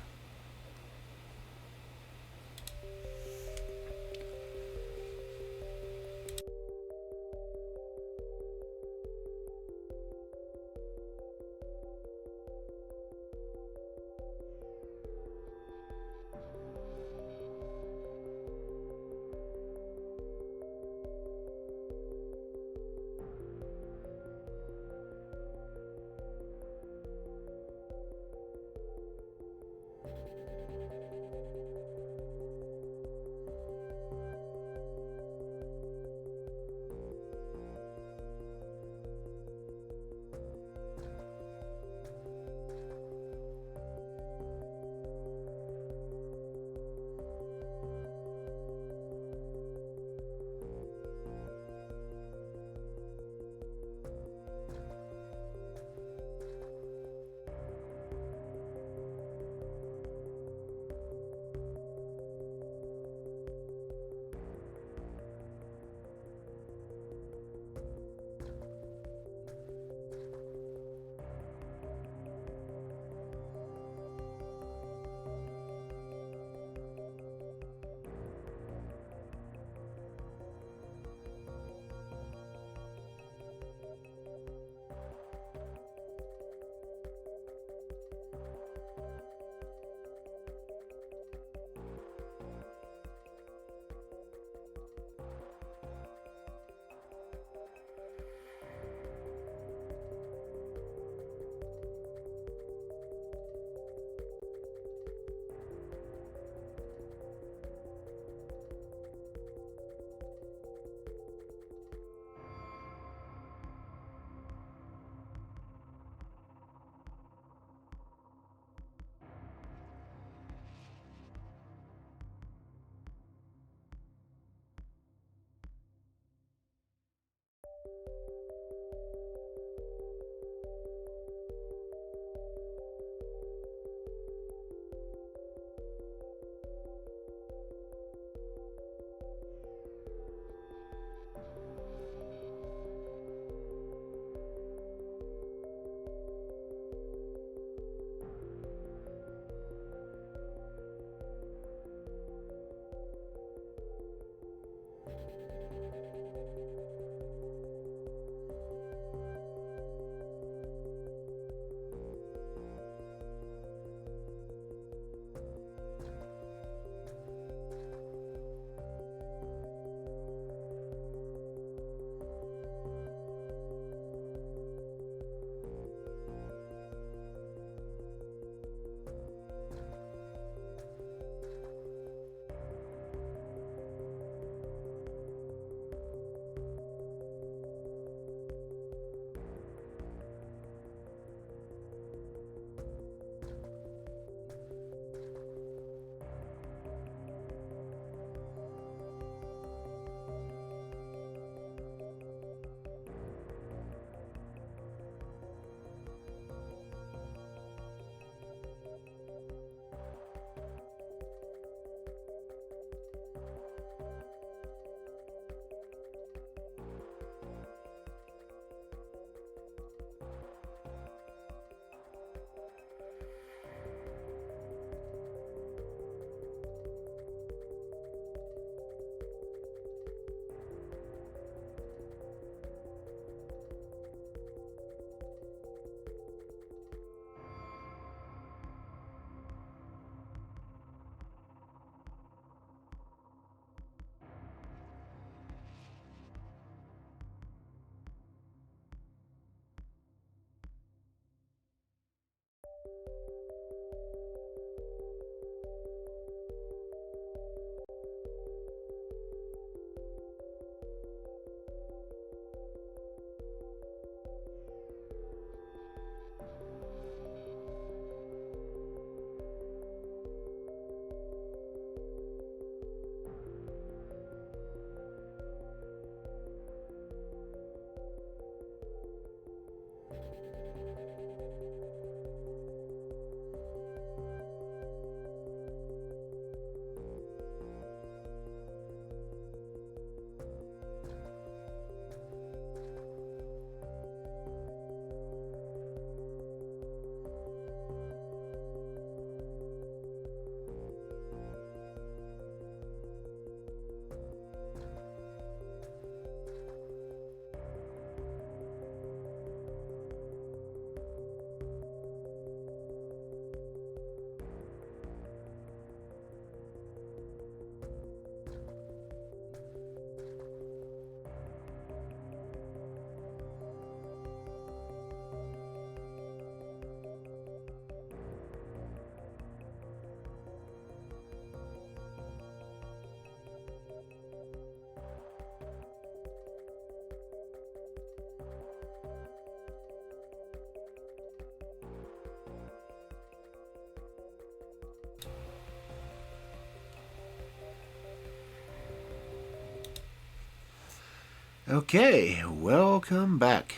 Speaker 1: Okay, welcome back.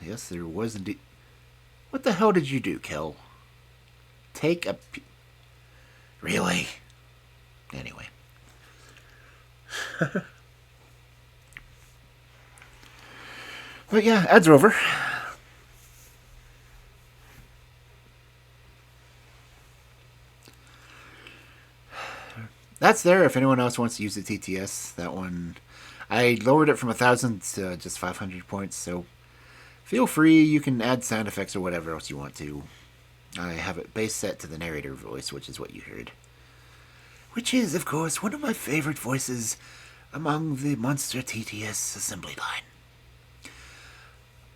Speaker 1: Yes, there was indeed. What the hell did you do, Kel? Take a. Really? Anyway. But yeah, ads are over. That's there if anyone else wants to use the TTS. That one, I lowered it from 1,000 to just 500 points, so feel free. You can add sound effects or whatever else you want to. I have it base set to the narrator voice, which is what you heard. Which is, of course, one of my favorite voices among the Monster TTS assembly line.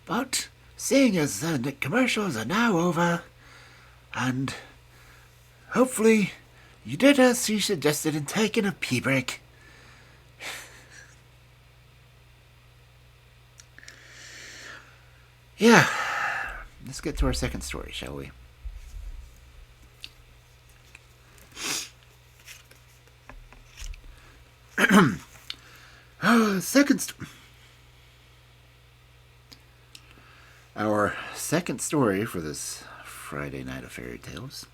Speaker 1: But seeing as the commercials are now over, and hopefully you did as you suggested in taking a pee break. Yeah, let's get to our second story, shall we? Our second story for this Friday night of fairy tales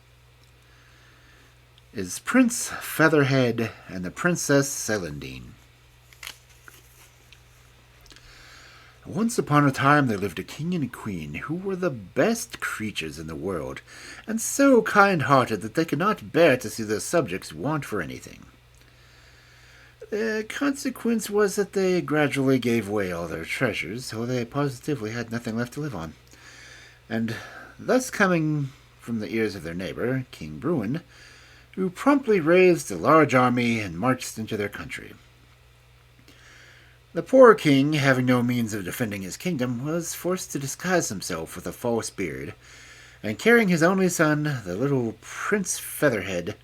Speaker 1: is Prince Featherhead and the Princess Celandine. Once upon a time there lived a king and a queen who were the best creatures in the world, and so kind-hearted that they could not bear to see their subjects want for anything. The consequence was that they gradually gave away all their treasures, till they positively had nothing left to live on. And thus coming from the ears of their neighbor, King Bruin, who promptly raised a large army and marched into their country. The poor king, having no means of defending his kingdom, was forced to disguise himself with a false beard, and carrying his only son, the little Prince Featherhead,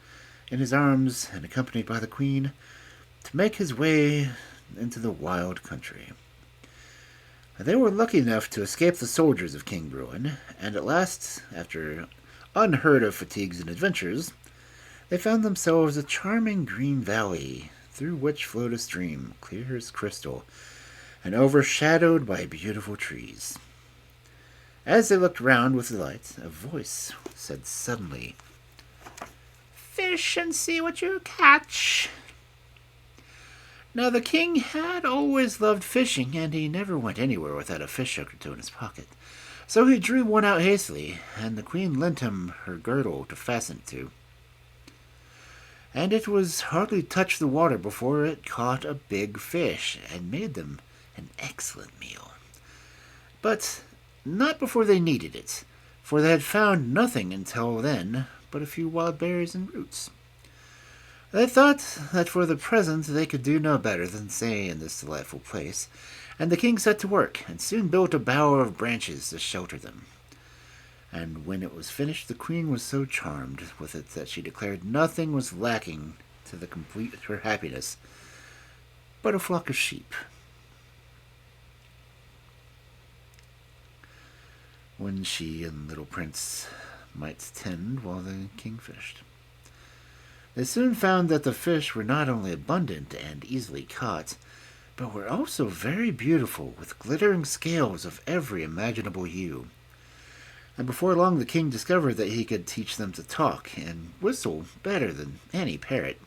Speaker 1: in his arms and accompanied by the queen, to make his way into the wild country. They were lucky enough to escape the soldiers of King Bruin, and at last, after unheard of fatigues and adventures, they found themselves a charming green valley through which flowed a stream, clear as crystal, and overshadowed by beautiful trees. As they looked round with delight, a voice said suddenly, "Fish and see what you catch." Now the king had always loved fishing, and he never went anywhere without a fish hook or two in his pocket. So he drew one out hastily, and the queen lent him her girdle to fasten it to. And it was hardly touched the water before it caught a big fish, and made them an excellent meal. But not before they needed it, for they had found nothing until then but a few wild berries and roots. They thought that for the present they could do no better than stay in this delightful place, and the king set to work, and soon built a bower of branches to shelter them. And when it was finished, the queen was so charmed with it that she declared nothing was lacking to the complete her happiness but a flock of sheep. When she and little prince might tend while the king fished. They soon found that the fish were not only abundant and easily caught, but were also very beautiful, with glittering scales of every imaginable hue. And before long the king discovered that he could teach them to talk and whistle better than any parrot.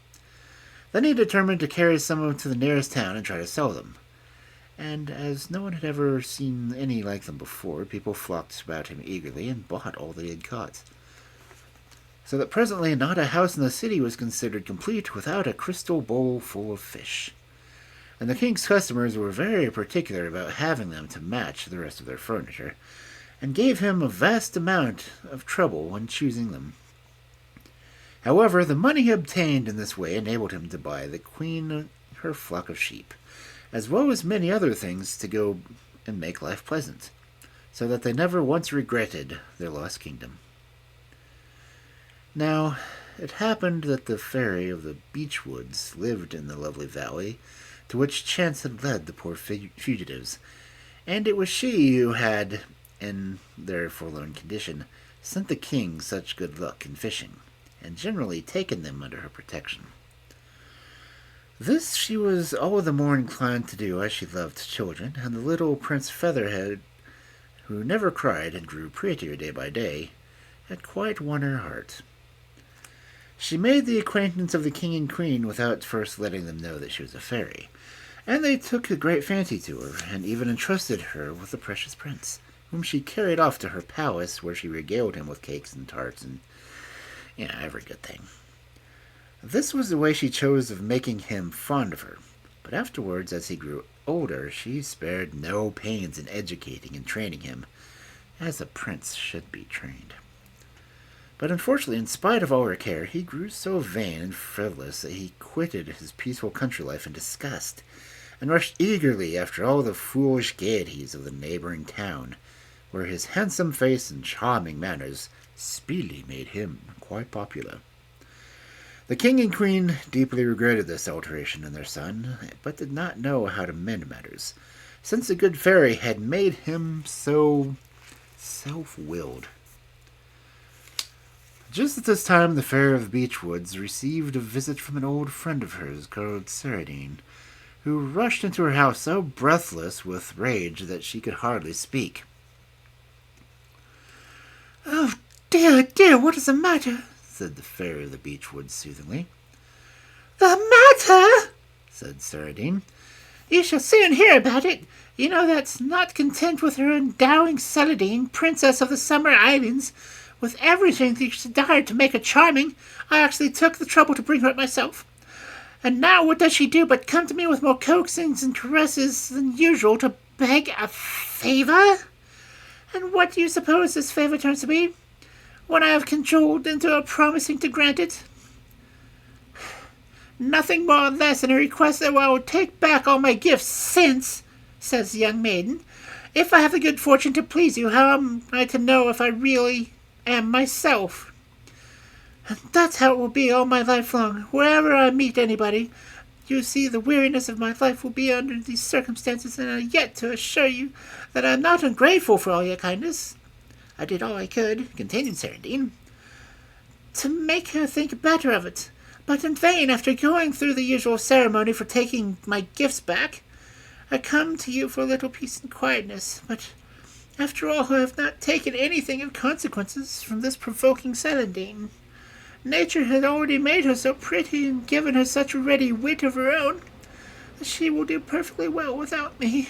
Speaker 1: Then he determined to carry some of them to the nearest town and try to sell them. And as no one had ever seen any like them before, people flocked about him eagerly and bought all they had caught. So that presently not a house in the city was considered complete without a crystal bowl full of fish. And the king's customers were very particular about having them to match the rest of their furniture, and gave him a vast amount of trouble when choosing them. However, the money he obtained in this way enabled him to buy the queen her flock of sheep, as well as many other things to go and make life pleasant, so that they never once regretted their lost kingdom. Now, it happened that the fairy of the beech woods lived in the lovely valley to which chance had led the poor fugitives, and it was she who had, in their forlorn condition, sent the king such good luck in fishing, and generally taken them under her protection. This she was all the more inclined to do as she loved children, and the little Prince Featherhead, who never cried and grew prettier day by day, had quite won her heart. She made the acquaintance of the king and queen without first letting them know that she was a fairy, and they took a great fancy to her, and even entrusted her with the precious prince, whom she carried off to her palace, where she regaled him with cakes and tarts and, every good thing. This was the way she chose of making him fond of her, but afterwards, as he grew older, she spared no pains in educating and training him, as a prince should be trained. But unfortunately, in spite of all her care, he grew so vain and frivolous that he quitted his peaceful country life in disgust, and rushed eagerly after all the foolish gaieties of the neighboring town, where his handsome face and charming manners speedily made him quite popular. The king and queen deeply regretted this alteration in their son, but did not know how to mend matters, since the good fairy had made him so self-willed. Just at this time, the Fairy of the Beech Woods received a visit from an old friend of hers called Celandine, who rushed into her house so breathless with rage that she could hardly speak. "Oh, dear, dear, what is the matter?" said the Fairy of the Beech Woods soothingly. "The matter?" said Celandine. "You shall soon hear about it. You know that, not content with her endowing Celandine, Princess of the Summer Islands, with everything that she desired to make her charming, I actually took the trouble to bring her up myself. And now what does she do but come to me with more coaxings and caresses than usual to beg a favor? And what do you suppose this favor turns to be, when I have cajoled into her promising to grant it? Nothing more or less than a request that I will take back all my gifts, since, says the young maiden, if I have the good fortune to please you, how am I to know if I really am myself? And that's how it will be all my life long, wherever I meet anybody. You see, the weariness of my life will be under these circumstances, and I yet to assure you that I am not ungrateful for all your kindness. I did all I could," continued Celandine, "to make her think better of it, but in vain. After going through the usual ceremony for taking my gifts back, I come to you for a little peace and quietness, but after all, I have not taken anything of consequences from this provoking Celandine. Nature had already made her so pretty and given her such a ready wit of her own that she will do perfectly well without me.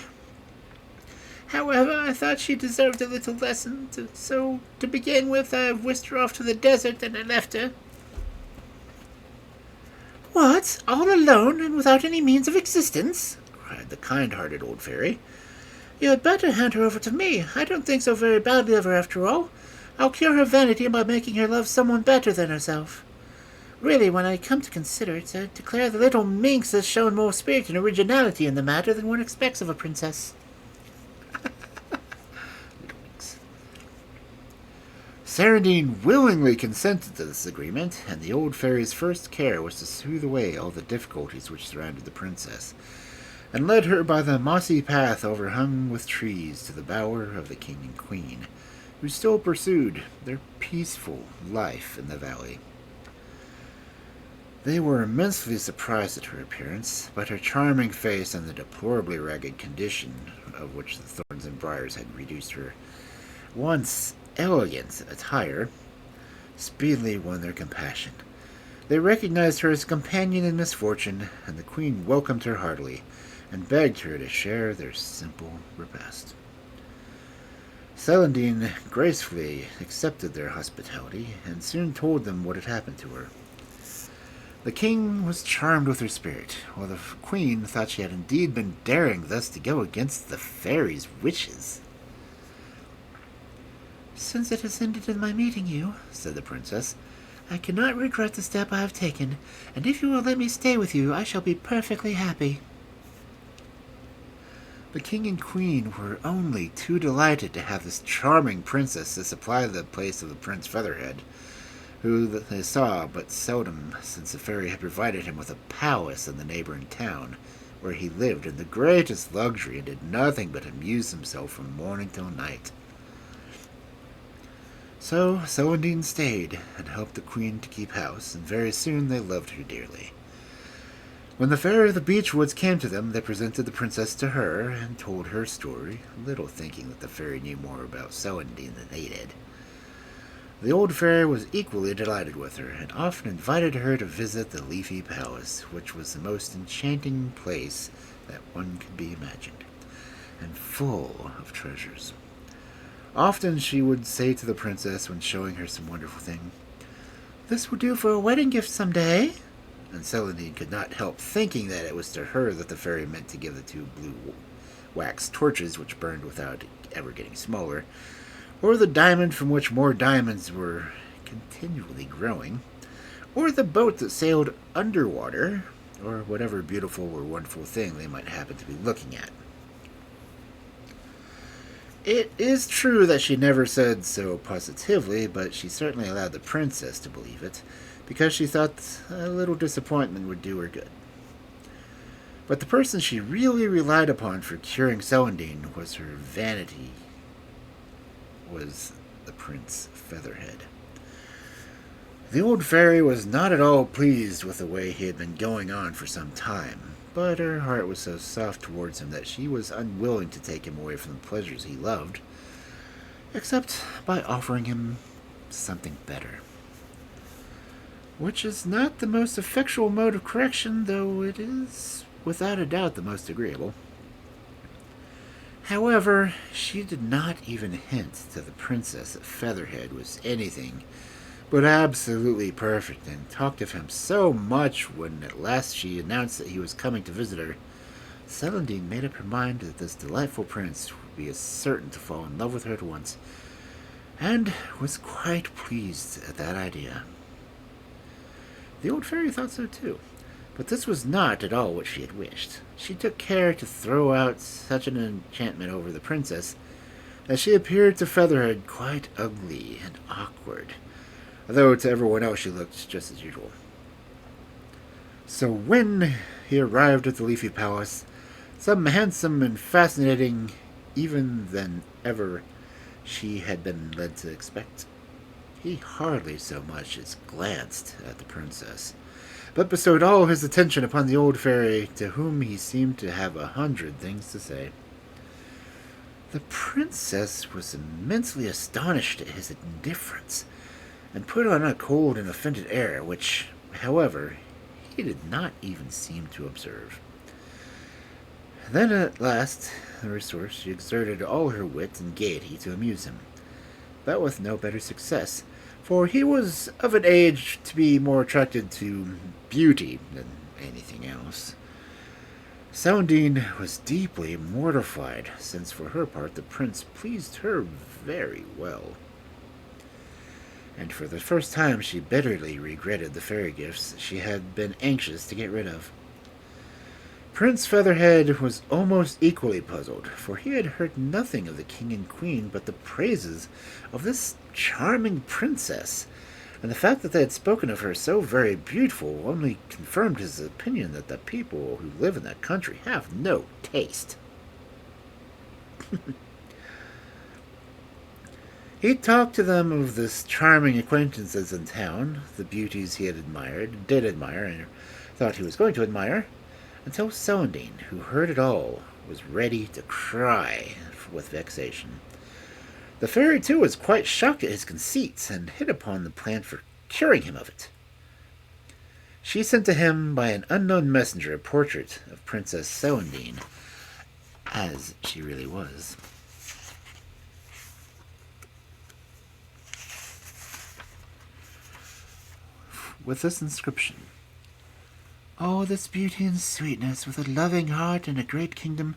Speaker 1: However, I thought she deserved a little lesson, so to begin with, I whisked her off to the desert and I left her." "What? All alone and without any means of existence?" cried the kind-hearted old fairy. "You had better hand her over to me. I don't think so very badly of her after all. I'll cure her vanity by making her love someone better than herself. Really, when I come to consider it, I declare the little minx has shown more spirit and originality in the matter than one expects of a princess." Celandine willingly consented to this agreement, and the old fairy's first care was to soothe away all the difficulties which surrounded the princess, and led her by the mossy path overhung with trees to the bower of the king and queen, who still pursued their peaceful life in the valley. They were immensely surprised at her appearance, but her charming face and the deplorably ragged condition of which the thorns and briars had reduced her once elegant attire speedily won their compassion. They recognized her as a companion in misfortune, and the queen welcomed her heartily, and begged her to share their simple repast. Celandine gracefully accepted their hospitality, and soon told them what had happened to her. The king was charmed with her spirit, while the queen thought she had indeed been daring thus to go against the fairy's wishes. "Since it has ended in my meeting you," said the princess, "I cannot regret the step I have taken, and if you will let me stay with you, I shall be perfectly happy." The king and queen were only too delighted to have this charming princess to supply the place of the Prince Featherhead, who they saw but seldom, since the fairy had provided him with a palace in the neighboring town, where he lived in the greatest luxury and did nothing but amuse himself from morning till night. So Celandine stayed and helped the queen to keep house, and very soon they loved her dearly. When the Fairy of the Beech Woods came to them, they presented the princess to her and told her story, little thinking that the fairy knew more about Celandine than they did. The old fairy was equally delighted with her, and often invited her to visit the Leafy Palace, which was the most enchanting place that one could be imagined, and full of treasures. Often she would say to the princess when showing her some wonderful thing, "This will do for a wedding gift some day." And Celandine could not help thinking that it was to her that the fairy meant to give the two blue wax torches which burned without ever getting smaller, or the diamond from which more diamonds were continually growing, or the boat that sailed underwater, or whatever beautiful or wonderful thing they might happen to be looking at. It is true that she never said so positively, but she certainly allowed the princess to believe it, because she thought a little disappointment would do her good. But the person she really relied upon for curing Celandine was her vanity, was the Prince Featherhead. The old fairy was not at all pleased with the way he had been going on for some time, but her heart was so soft towards him that she was unwilling to take him away from the pleasures he loved, except by offering him something better. Which is not the most effectual mode of correction, though it is, without a doubt, the most agreeable. However, she did not even hint to the princess that Featherhead was anything but absolutely perfect, and talked of him so much when at last she announced that he was coming to visit her. Celandine made up her mind that this delightful prince would be as certain to fall in love with her at once, and was quite pleased at that idea. The old fairy thought so too, but this was not at all what she had wished. She took care to throw out such an enchantment over the princess that she appeared to Featherhead quite ugly and awkward, though to everyone else she looked just as usual. So when he arrived at the Leafy Palace, some handsome and fascinating even than ever she had been led to expect, he hardly so much as glanced at the princess, but bestowed all his attention upon the old fairy, to whom he seemed to have 100 things to say. The princess was immensely astonished at his indifference, and put on a cold and offended air, which, however, he did not even seem to observe. Then at last, resource, she exerted all her wit and gaiety to amuse him, but with no better success, for he was of an age to be more attracted to beauty than anything else. Celandine was deeply mortified, since for her part the prince pleased her very well, and for the first time she bitterly regretted the fairy gifts she had been anxious to get rid of. Prince Featherhead was almost equally puzzled, for he had heard nothing of the king and queen but the praises of this charming princess, and the fact that they had spoken of her so very beautiful only confirmed his opinion that the people who live in that country have no taste. He talked to them of this charming acquaintances in town, the beauties he had did admire, and thought he was going to admire, until Celandine, who heard it all, was ready to cry with vexation. The fairy, too, was quite shocked at his conceits, and hit upon the plan for curing him of it. She sent to him by an unknown messenger a portrait of Princess Celandine, as she really was. With this inscription: "Oh, this beauty and sweetness, with a loving heart and a great kingdom,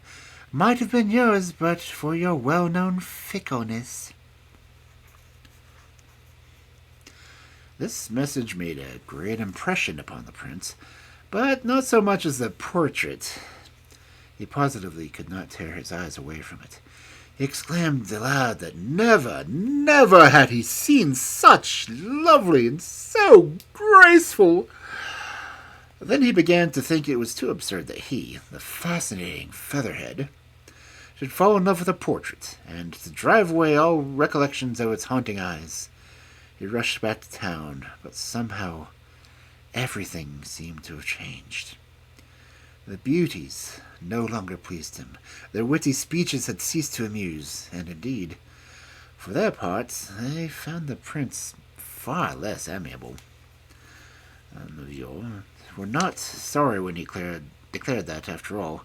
Speaker 1: might have been yours but for your well-known fickleness." This message made a great impression upon the prince, but not so much as the portrait. He positively could not tear his eyes away from it. He exclaimed aloud that never, never had he seen such lovely and so graceful. Then he began to think it was too absurd that he, the fascinating Featherhead, should fall in love with a portrait, and to drive away all recollections of its haunting eyes, he rushed back to town, but somehow everything seemed to have changed. The beauties no longer pleased him. Their witty speeches had ceased to amuse, and indeed, for their parts, they found the prince far less amiable. The Viol were not sorry when he declared that, after all,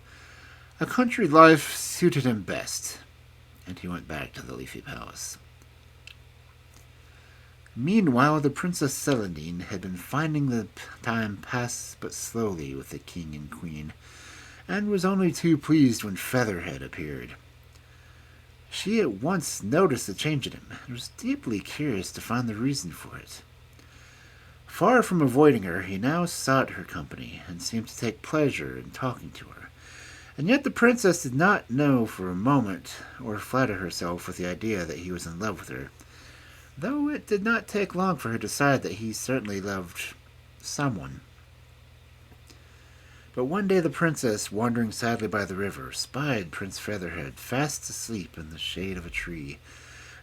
Speaker 1: a country life suited him best, and he went back to the Leafy Palace. Meanwhile, the Princess Celandine had been finding the time pass but slowly with the king and queen, and was only too pleased when Featherhead appeared. She at once noticed the change in him, and was deeply curious to find the reason for it. Far from avoiding her, he now sought her company, and seemed to take pleasure in talking to her. And yet the princess did not know for a moment, or flatter herself with the idea that he was in love with her, though it did not take long for her to decide that he certainly loved someone. But one day the princess, wandering sadly by the river, spied Prince Featherhead fast asleep in the shade of a tree,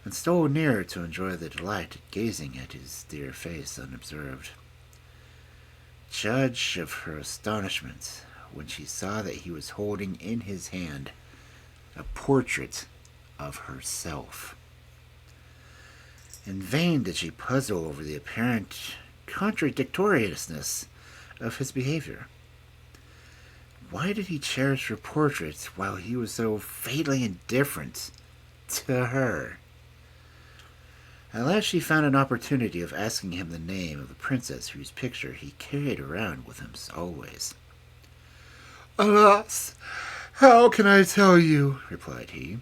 Speaker 1: and stole nearer to enjoy the delight of gazing at his dear face unobserved. Judge of her astonishment when she saw that he was holding in his hand a portrait of herself. In vain did she puzzle over the apparent contradictoriousness of his behavior. Why did he cherish her portrait while he was so fatally indifferent to her? At last she found an opportunity of asking him the name of the princess whose picture he carried around with him always. "Alas, how can I tell you?" replied he.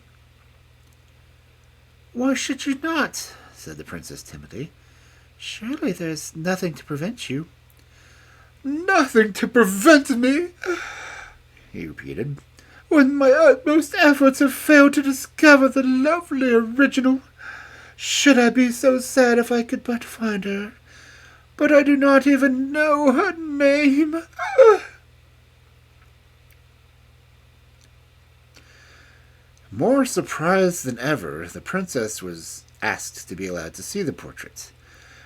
Speaker 1: "Why should you not?" said the princess timidly. "Surely there's nothing to prevent you." "Nothing to prevent me?" he repeated. "When my utmost efforts have failed to discover the lovely original, should I be so sad if I could but find her? But I do not even know her name." More surprised than ever, the princess was asked to be allowed to see the portrait,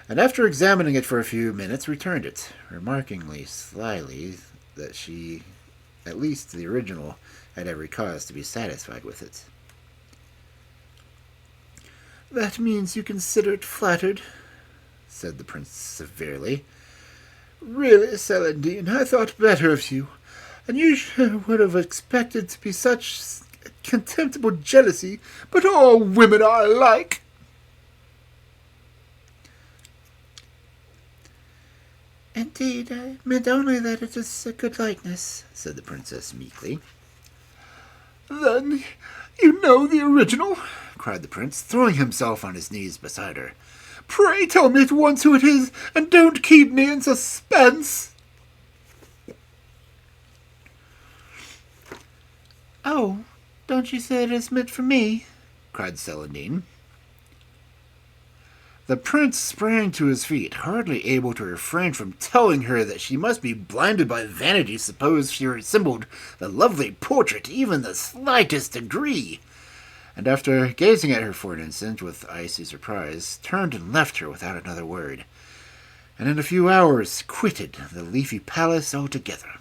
Speaker 1: and after examining it for a few minutes returned it, remarking slyly that she, at least the original, had every cause to be satisfied with it. "That means you consider it flattered," said the prince severely. "Really, Celandine, I thought better of you, and you would have expected to be such contemptible jealousy, but all women are alike." "Indeed, I meant only that it is a good likeness," said the princess meekly. "Then you know the original?" cried the prince, throwing himself on his knees beside her. "Pray tell me at once who it is, and don't keep me in suspense." "Oh, don't you say it is meant for me?" cried Celandine. The prince sprang to his feet, hardly able to refrain from telling her that she must be blinded by vanity to suppose she resembled the lovely portrait even the slightest degree, and after gazing at her for an instant with icy surprise, turned and left her without another word, and in a few hours quitted the Leafy Palace altogether.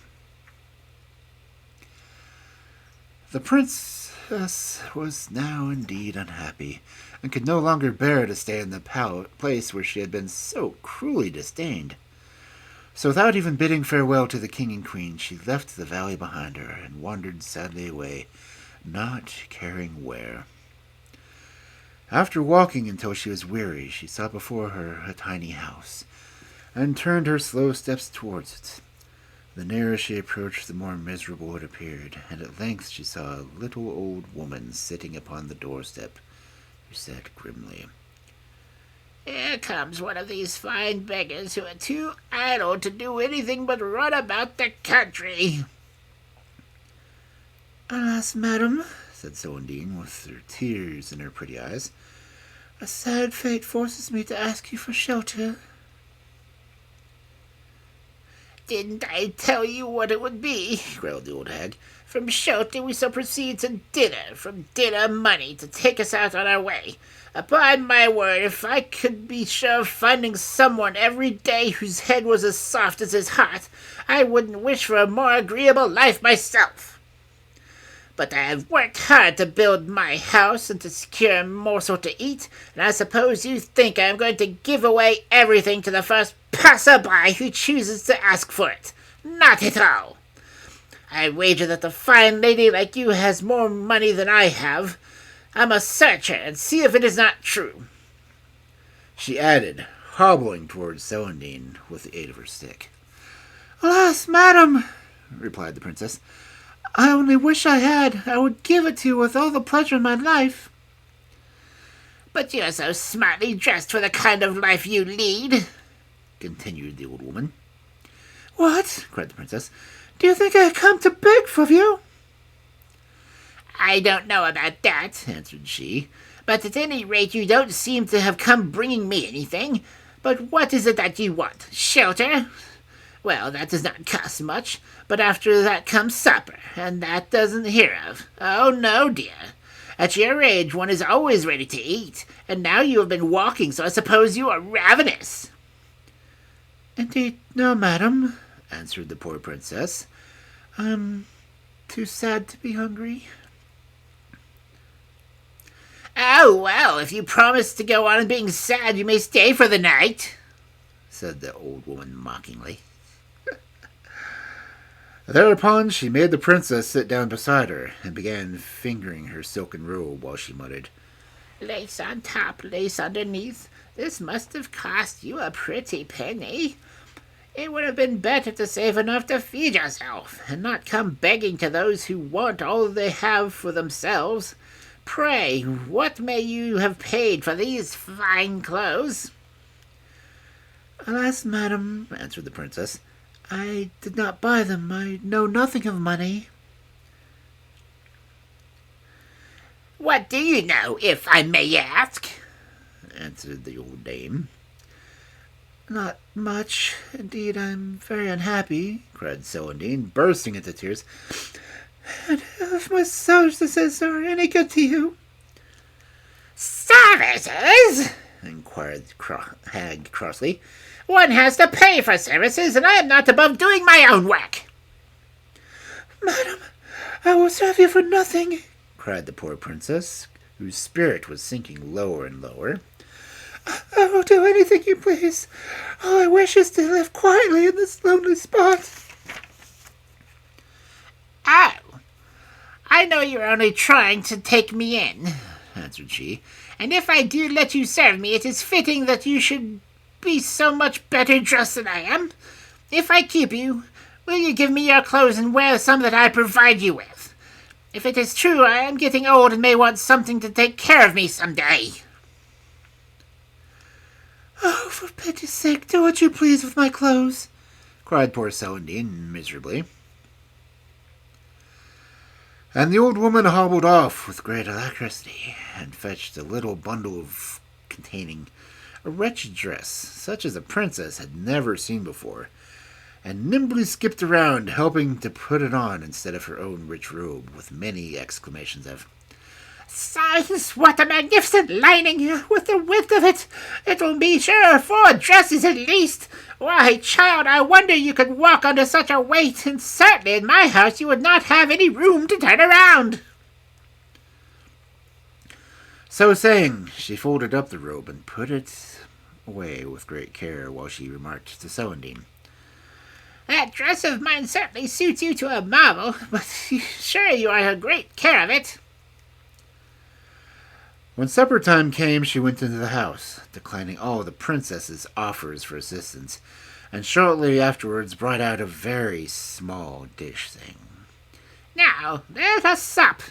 Speaker 1: The princess was now indeed unhappy, and could no longer bear to stay in the place where she had been so cruelly disdained. So without even bidding farewell to the king and queen, she left the valley behind her and wandered sadly away, not caring where. After walking until she was weary, she saw before her a tiny house, and turned her slow steps towards it. The nearer she approached, the more miserable it appeared, and at length she saw a little old woman sitting upon the doorstep, who said grimly, "Here comes one of these fine beggars who are too idle to do anything but run about the country." "Alas, madam," said Celandine, with her tears in her pretty eyes, "a sad fate forces me to ask you for shelter." "Didn't I tell you what it would be?" growled the old hag. "From shelter we shall proceed to dinner, from dinner money to take us out on our way.
Speaker 2: Upon my word, if I could be sure of finding someone every day whose head was as soft as his heart, I wouldn't wish for a more agreeable life myself. But I have worked hard to build my house and to secure a morsel to eat, and I suppose you think I am going to give away everything to the first passerby who chooses to ask for it. Not at all. I wager that a fine lady like you has more money than I have. I must search her and see if it is not true,"
Speaker 1: she added, hobbling towards Celandine with the aid of her stick.
Speaker 3: "Alas, madam," replied the princess, "I only wish I had. I would give it to you with all the pleasure in my life."
Speaker 2: "But you're so smartly dressed for the kind of life you lead," continued the old woman.
Speaker 3: "What?" cried the princess. "Do you think I have come to beg for you?"
Speaker 2: "I don't know about that," answered she, "but at any rate you don't seem to have come bringing me anything. But what is it that you want? Shelter? Well, that does not cost much, but after that comes supper, and that doesn't hear of. Oh, no, dear. At your age one is always ready to eat, and now you have been walking, so I suppose you are ravenous."
Speaker 3: "Indeed, no, madam," answered the poor princess. "I'm too sad to be hungry."
Speaker 2: "Oh, well, if you promise to go on being sad, you may stay for the night," said the old woman mockingly.
Speaker 1: Thereupon she made the princess sit down beside her and began fingering her silken robe while she muttered,
Speaker 2: "Lace on top, lace underneath. This must have cost you a pretty penny. It would have been better to save enough to feed yourself, and not come begging to those who want all they have for themselves. Pray, what may you have paid for these fine clothes?"
Speaker 3: "Alas, madam," answered the princess, "I did not buy them. I know nothing of money."
Speaker 2: "What do you know, if I may ask?" answered the old dame.
Speaker 3: "Not much. Indeed, I'm very unhappy,"
Speaker 1: cried Celandine, bursting into tears.
Speaker 3: "And if my services are any good to you—"
Speaker 2: "Services?" inquired the hag crossly. "One has to pay for services, and I am not above doing my own work."
Speaker 3: "Madam, I will serve you for nothing,"
Speaker 1: cried the poor princess, whose spirit was sinking lower and lower.
Speaker 3: "I will do anything you please. All I wish is to live quietly in this lonely spot."
Speaker 2: "Oh, I know you're only trying to take me in," answered she, "and if I do let you serve me, it is fitting that you should be so much better dressed than I am. If I keep you, will you give me your clothes and wear some that I provide you with? If it is true I am getting old and may want something to take care of me some day."
Speaker 3: "Oh, for pity's sake, do what you please with my clothes,"
Speaker 1: cried poor Celandine miserably. And the old woman hobbled off with great alacrity, and fetched a little bundle containing a wretched dress, such as a princess had never seen before, and nimbly skipped around, helping to put it on instead of her own rich robe, with many exclamations of,
Speaker 2: "Sighs, what a magnificent lining! With the width of it, it will be sure 4 dresses at least. Why, child, I wonder you could walk under such a weight, and certainly in my house you would not have any room to turn around."
Speaker 1: So saying, she folded up the robe and put it away with great care, while she remarked to Celandine,
Speaker 2: "That dress of mine certainly suits you to a marvel, but sure you are a great care of it."
Speaker 1: When supper time came, she went into the house, declining all the princess's offers for assistance, and shortly afterwards brought out a very small dish, saying,
Speaker 2: "Now, let us sup."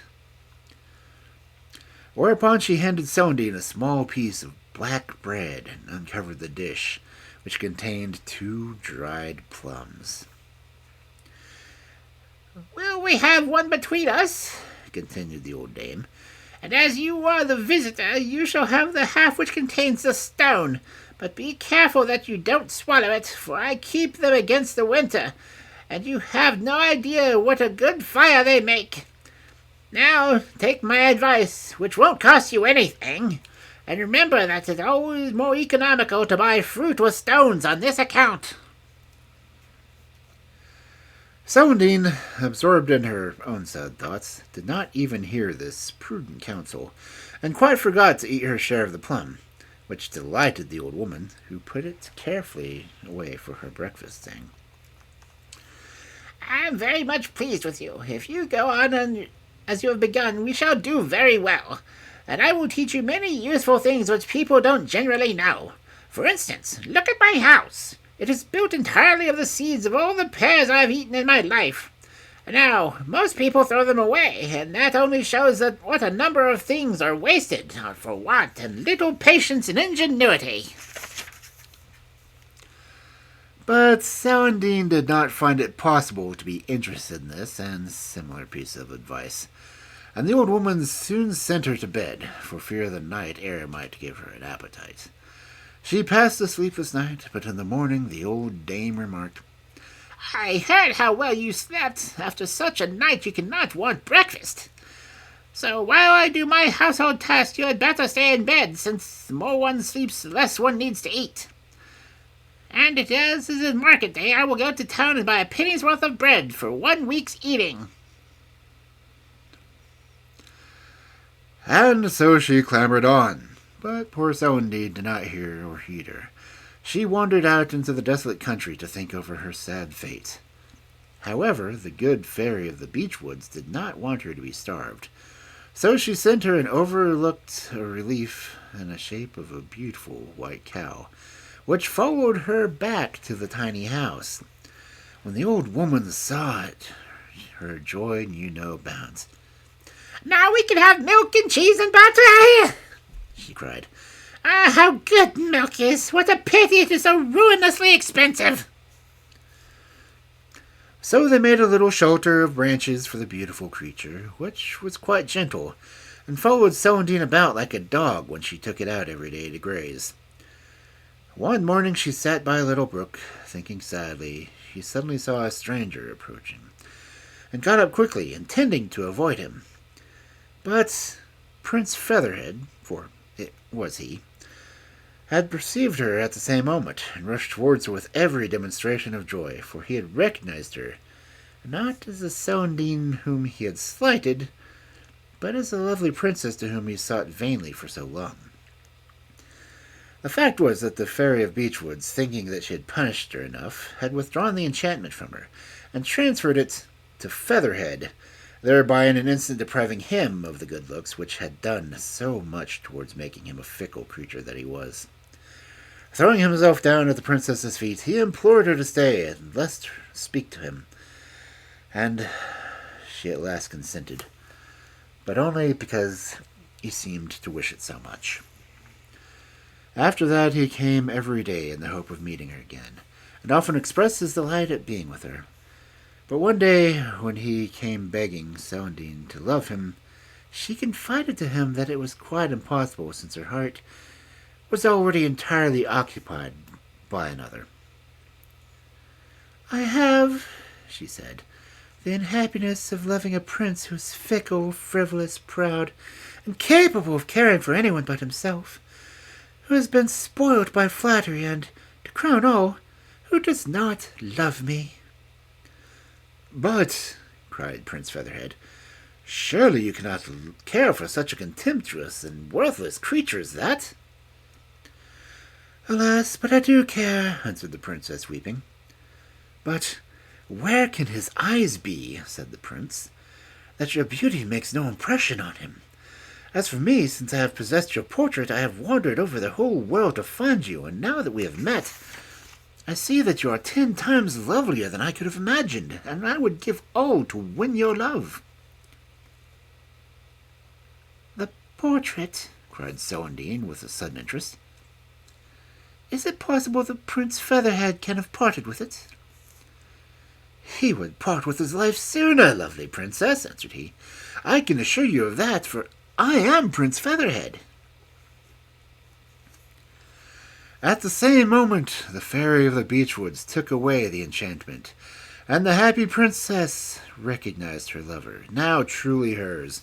Speaker 1: Whereupon she handed Celandine a small piece of black bread and uncovered the dish, which contained 2 dried plums.
Speaker 2: "Will we have one between us?" continued the old dame. "And as you are the visitor, you shall have the half which contains the stone. But be careful that you don't swallow it, for I keep them against the winter, and you have no idea what a good fire they make. Now, take my advice, which won't cost you anything, And remember that it's always more economical to buy fruit with stones on this account.
Speaker 1: Celandine, absorbed in her own sad thoughts, did not even hear this prudent counsel, and quite forgot to eat her share of the plum, which delighted the old woman, who put it carefully away for her breakfast, saying,
Speaker 2: I am very much pleased with you. If you go on as you have begun, we shall do very well, and I will teach you many useful things which people don't generally know. For instance, look at my house. It is built entirely of the seeds of all the pears I have eaten in my life. Now, most people throw them away, and that only shows that what a number of things are wasted for want and little patience and ingenuity.
Speaker 1: But Celandine did not find it possible to be interested in this and similar piece of advice, and the old woman soon sent her to bed, for fear the night air might give her an appetite. She passed a sleepless night, but in the morning the old dame remarked,
Speaker 2: I heard how well you slept. After such a night you cannot want breakfast. So while I do my household tasks, you had better stay in bed, since the more one sleeps, the less one needs to eat. And as it is market day, I will go to town and buy a penny's worth of bread for 1 week's eating.
Speaker 1: And so she clambered on. But poor Celandine did not hear or heed her. She wandered out into the desolate country to think over her sad fate. However, the good fairy of the beech woods did not want her to be starved, so she sent her an overlooked relief in the shape of a beautiful white cow, which followed her back to the tiny house. When the old woman saw it, her joy knew no bounds.
Speaker 2: Now we can have milk and cheese and butter, she cried. Ah, how good milk is! What a pity it is so ruinously expensive!
Speaker 1: So they made a little shelter of branches for the beautiful creature, which was quite gentle, and followed Celandine about like a dog when she took it out every day to graze. One morning she sat by a little brook, thinking sadly. She suddenly saw a stranger approaching, and got up quickly, intending to avoid him. But Prince Featherhead, for it was he, had perceived her at the same moment, and rushed towards her with every demonstration of joy, for he had recognized her, not as the Celandine whom he had slighted, but as the lovely princess to whom he sought vainly for so long. The fact was that the Fairy of Beechwoods, thinking that she had punished her enough, had withdrawn the enchantment from her, and transferred it to Featherhead, thereby in an instant depriving him of the good looks which had done so much towards making him a fickle creature that he was. Throwing himself down at the princess's feet, he implored her to stay and let her speak to him, and she at last consented, but only because he seemed to wish it so much. After that he came every day in the hope of meeting her again, and often expressed his delight at being with her. But one day, when he came begging Celandine to love him, she confided to him that it was quite impossible, since her heart was already entirely occupied by another. I have, she said, the unhappiness of loving a prince who is fickle, frivolous, proud, incapable of caring for anyone but himself, who has been spoilt by flattery, and, to crown all, who does not love me. But, cried Prince Featherhead, surely you cannot care for such a contemptuous and worthless creature as that? Alas, but I do care, answered the princess, weeping. But where can his eyes be, said the prince, that your beauty makes no impression on him? As for me, since I have possessed your portrait, I have wandered over the whole world to find you, and now that we have met, I see that you are 10 times lovelier than I could have imagined, and I would give all to win your love. The portrait, cried Celandine with a sudden interest. Is it possible that Prince Featherhead can have parted with it? He would part with his life sooner, lovely princess, answered he. I can assure you of that, for I am Prince Featherhead. At the same moment, the Fairy of the Beechwoods took away the enchantment, and the happy princess recognized her lover, now truly hers,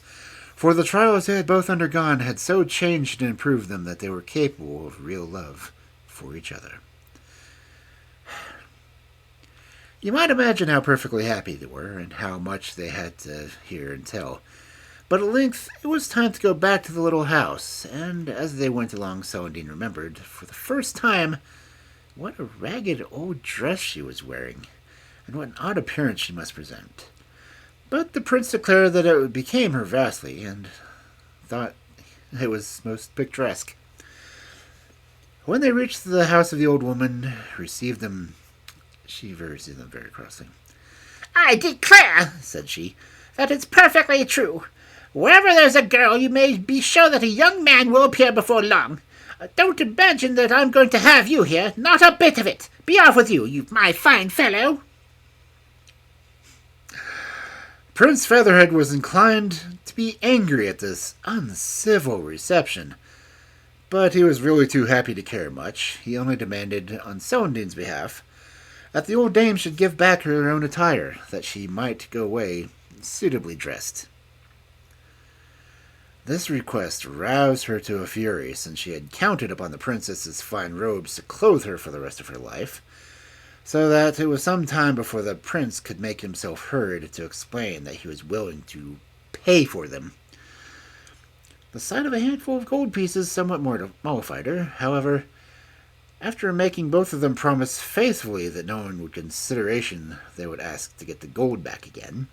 Speaker 1: for the trials they had both undergone had so changed and improved them that they were capable of real love for each other. You might imagine how perfectly happy they were, and how much they had to hear and tell. But at length it was time to go back to the little house, and as they went along, Celandine remembered, for the first time, what a ragged old dress she was wearing, and what an odd appearance she must present. But the prince declared that it became her vastly, and thought it was most picturesque. When they reached the house of the old woman, she received them very crossly.
Speaker 2: "I declare," said she, "that it's perfectly true. Wherever there's a girl, you may be sure that a young man will appear before long. Don't imagine that I'm going to have you here. Not a bit of it. Be off with you, my fine fellow."
Speaker 1: Prince Featherhead was inclined to be angry at this uncivil reception, but he was really too happy to care much. He only demanded, on Celandine's behalf, that the old dame should give back her own attire, that she might go away suitably dressed. This request roused her to a fury, since she had counted upon the princess's fine robes to clothe her for the rest of her life, so that it was some time before the prince could make himself heard to explain that he was willing to pay for them. The sight of a handful of gold pieces somewhat mollified her. However, after making both of them promise faithfully that no one would consideration they would ask to get the gold back again,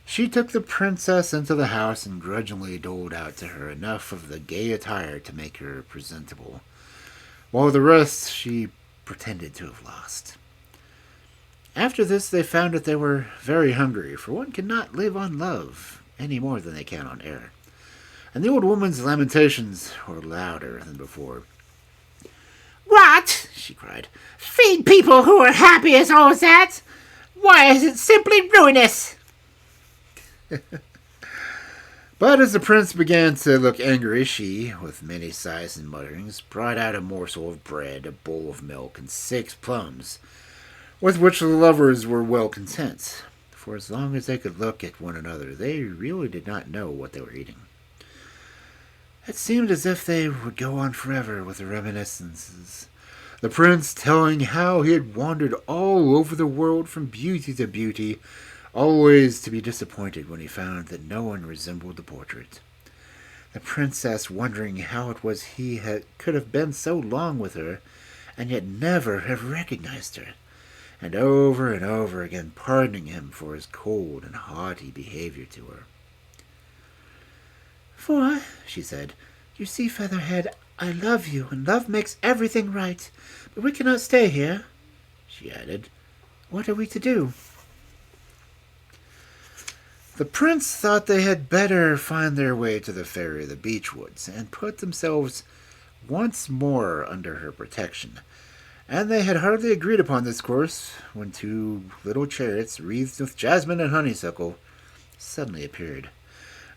Speaker 1: she took the princess into the house and grudgingly doled out to her enough of the gay attire to make her presentable, while the rest she pretended to have lost. After this they found that they were very hungry, for one cannot live on love any more than they can on air, and the old woman's lamentations were louder than before.
Speaker 2: "What?" she cried. "Feed people who are happy as all that? Why, is it simply ruinous?"
Speaker 1: But as the prince began to look angry, she, with many sighs and mutterings, brought out a morsel of bread, a bowl of milk, and 6 plums, with which the lovers were well content, for as long as they could look at one another, they really did not know what they were eating. It seemed as if they would go on forever with the reminiscences, the prince telling how he had wandered all over the world from beauty to beauty, always to be disappointed when he found that no one resembled the portrait. The princess wondering how it was could have been so long with her, and yet never have recognized her, and over again pardoning him for his cold and haughty behavior to her.
Speaker 3: "For," she said, "you see, Featherhead, I love you, and love makes everything right. But we cannot stay here," she added. "What are we to do?"
Speaker 1: The prince thought they had better find their way to the Fairy of the Beechwoods, and put themselves once more under her protection, and they had hardly agreed upon this course when 2 little chariots, wreathed with jasmine and honeysuckle, suddenly appeared,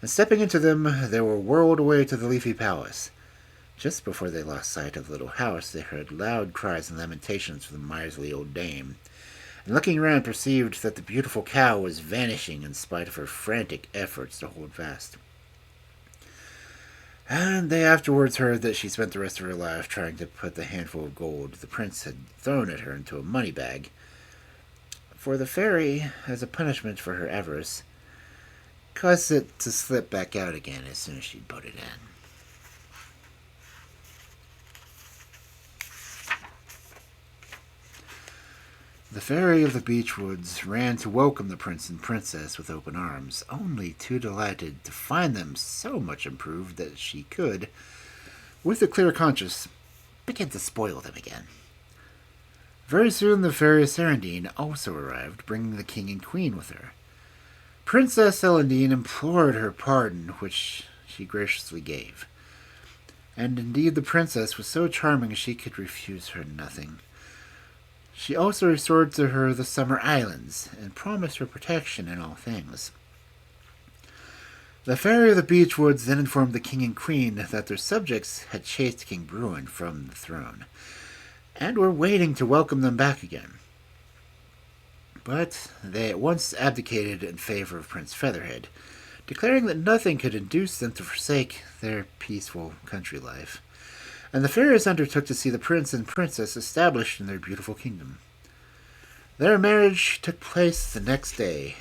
Speaker 1: and stepping into them, they were whirled away to the leafy palace. Just before they lost sight of the little house, they heard loud cries and lamentations from the miserly old dame, and looking around perceived that the beautiful cow was vanishing in spite of her frantic efforts to hold fast. And they afterwards heard that she spent the rest of her life trying to put the handful of gold the prince had thrown at her into a money bag, for the fairy, as a punishment for her avarice, caused it to slip back out again as soon as she'd put it in. The Fairy of the Beechwoods ran to welcome the prince and princess with open arms, only too delighted to find them so much improved that she could, with a clear conscience, begin to spoil them again. Very soon the Fairy Celandine also arrived, bringing the king and queen with her. Princess Celandine implored her pardon, which she graciously gave. And indeed the princess was so charming she could refuse her nothing. She also restored to her the Summer Islands, and promised her protection in all things. The Fairy of the Beechwoods then informed the king and queen that their subjects had chased King Bruin from the throne, and were waiting to welcome them back again. But they at once abdicated in favor of Prince Featherhead,
Speaker 3: declaring that nothing could induce them to forsake their peaceful country life. And the fairies undertook to see the prince and princess established in their beautiful kingdom. Their marriage took place the next day,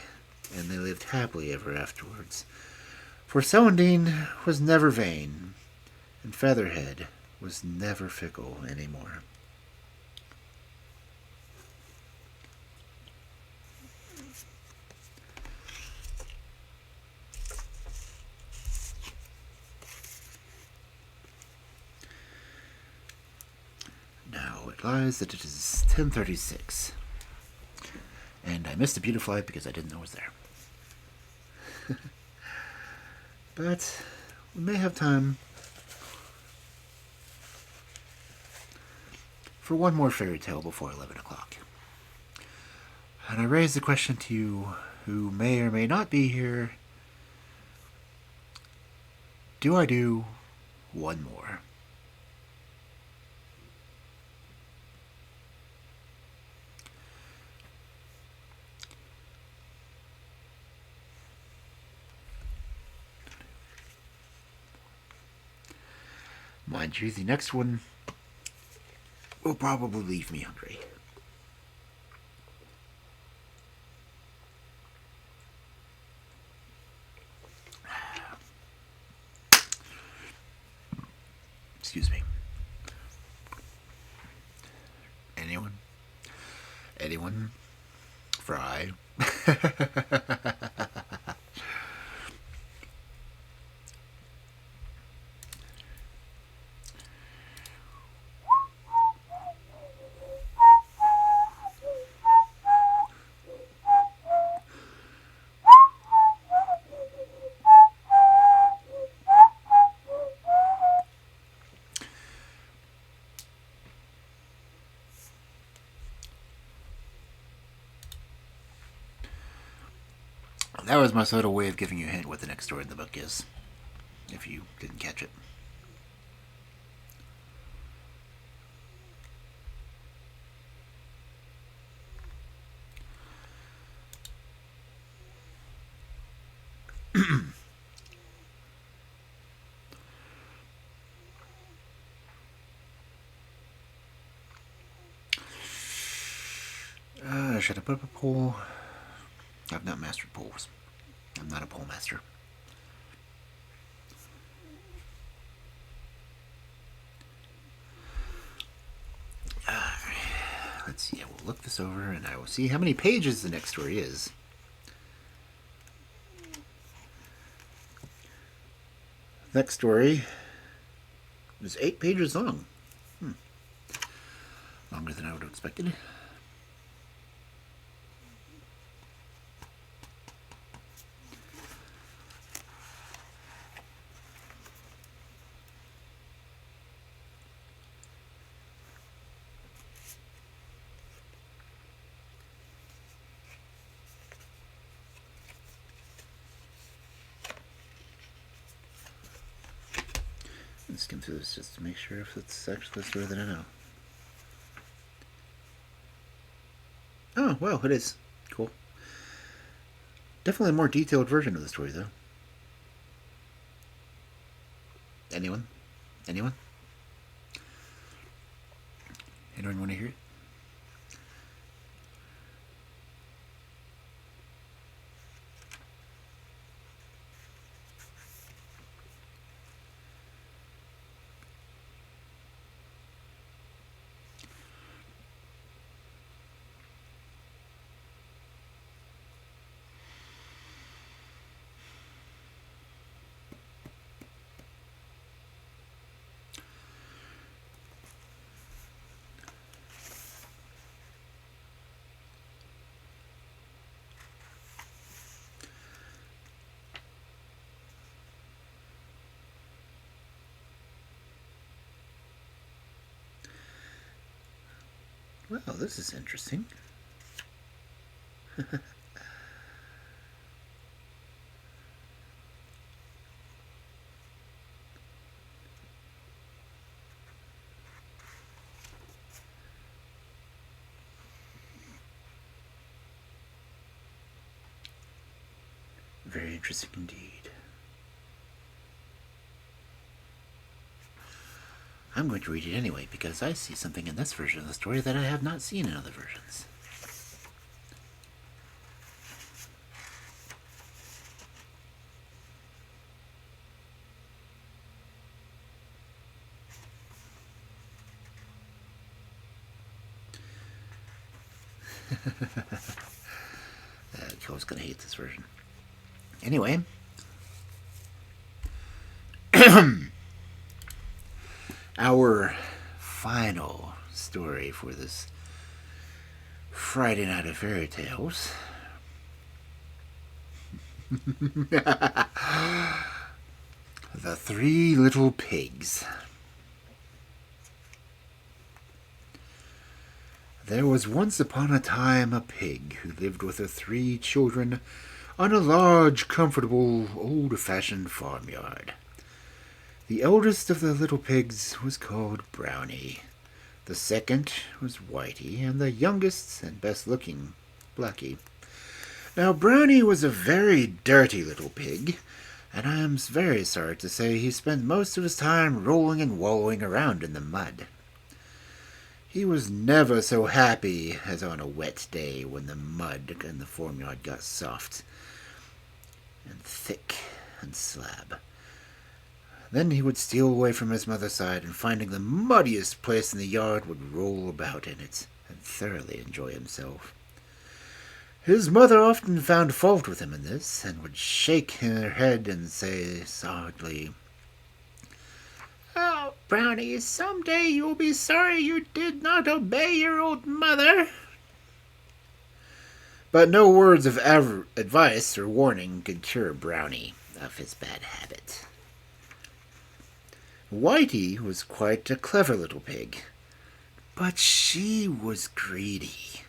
Speaker 3: and they lived happily ever afterwards. For Celandine was never vain, and Featherhead was never fickle anymore. Now it lies that it is 10:36, and I missed a beautiful light because I didn't know it was there. But we may have time for one more fairy tale before 11 o'clock. And I raise the question to you who may or may not be here. Do I do one more? Mind you, the next one will probably leave me hungry. Excuse me. Anyone? Anyone? Fry? That was my subtle way of giving you a hint what the next story in the book is, if you didn't catch it. Should I put up a poll? I've not mastered polls. I'm not a poll master. Let's see. I will look this over and I will see how many pages the next story is. Next story is 8 pages long. Longer than I would have expected. Let's skim through this just to make sure if it's actually the story that I know. Oh, well, it is. Cool. Definitely a more detailed version of the story, though. Anyone? Anyone? Anyone want to hear it? Well, this is interesting. Very interesting indeed. I'm going to read it anyway because I see something in this version of the story that I have not seen in other versions. Kyo's gonna hate this version. Anyway. Our final story for this Friday night of fairy tales. The Three Little Pigs. There was once upon a time a pig who lived with her 3 children on a large, comfortable, old-fashioned farmyard. The eldest of the little pigs was called Brownie. The second was Whitey, and the youngest and best-looking, Blackie. Now, Brownie was a very dirty little pig, and I am very sorry to say he spent most of his time rolling and wallowing around in the mud. He was never so happy as on a wet day when the mud in the farmyard got soft and thick and slab. Then he would steal away from his mother's side and, finding the muddiest place in the yard, would roll about in it and thoroughly enjoy himself. His mother often found fault with him in this, and would shake her head and say sadly,
Speaker 2: "Oh, Brownie, someday you'll be sorry you did not obey your old mother."
Speaker 3: But no words of advice or warning could cure Brownie of his bad habit. Whitey was quite a clever little pig, but she was greedy.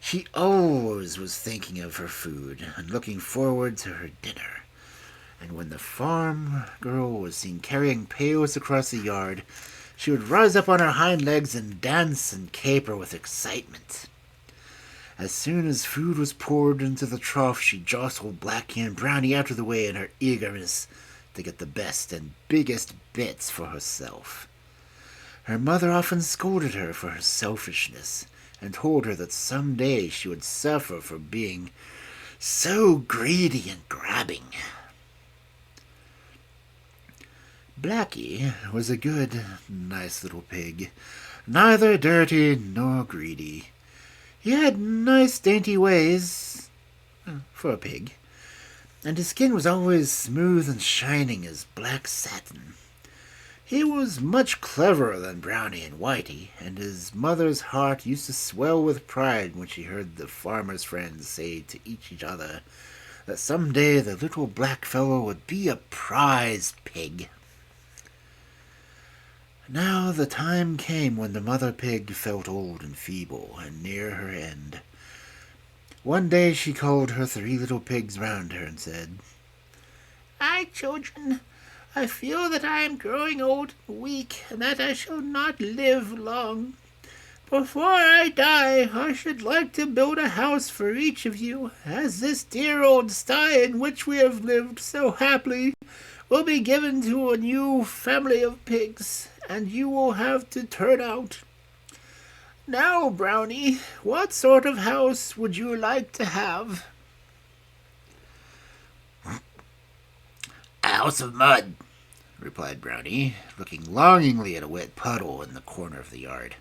Speaker 3: She always was thinking of her food and looking forward to her dinner. And when the farm girl was seen carrying pails across the yard, she would rise up on her hind legs and dance and caper with excitement. As soon as food was poured into the trough, she jostled Blackie and Brownie out of the way in her eagerness to get the best and biggest bits for herself. Her mother often scolded her for her selfishness and told her that someday she would suffer for being so greedy and grabbing. Blackie was a good, nice little pig, neither dirty nor greedy. He had nice, dainty ways for a pig, and his skin was always smooth and shining as black satin. He was much cleverer than Brownie and Whitey, and his mother's heart used to swell with pride when she heard the farmer's friends say to each other that someday the little black fellow would be a prize pig. Now the time came when the mother pig felt old and feeble and near her end. One day she called her 3 little pigs round her and said,
Speaker 2: "My children, I feel that I am growing old and weak, and that I shall not live long. Before I die, I should like to build a house for each of you, as this dear old sty in which we have lived so happily will be given to a new family of pigs, and you will have to turn out. Now, Brownie, what sort of house would you like to have?"
Speaker 3: "A house of mud," replied Brownie, looking longingly at a wet puddle in the corner of the yard.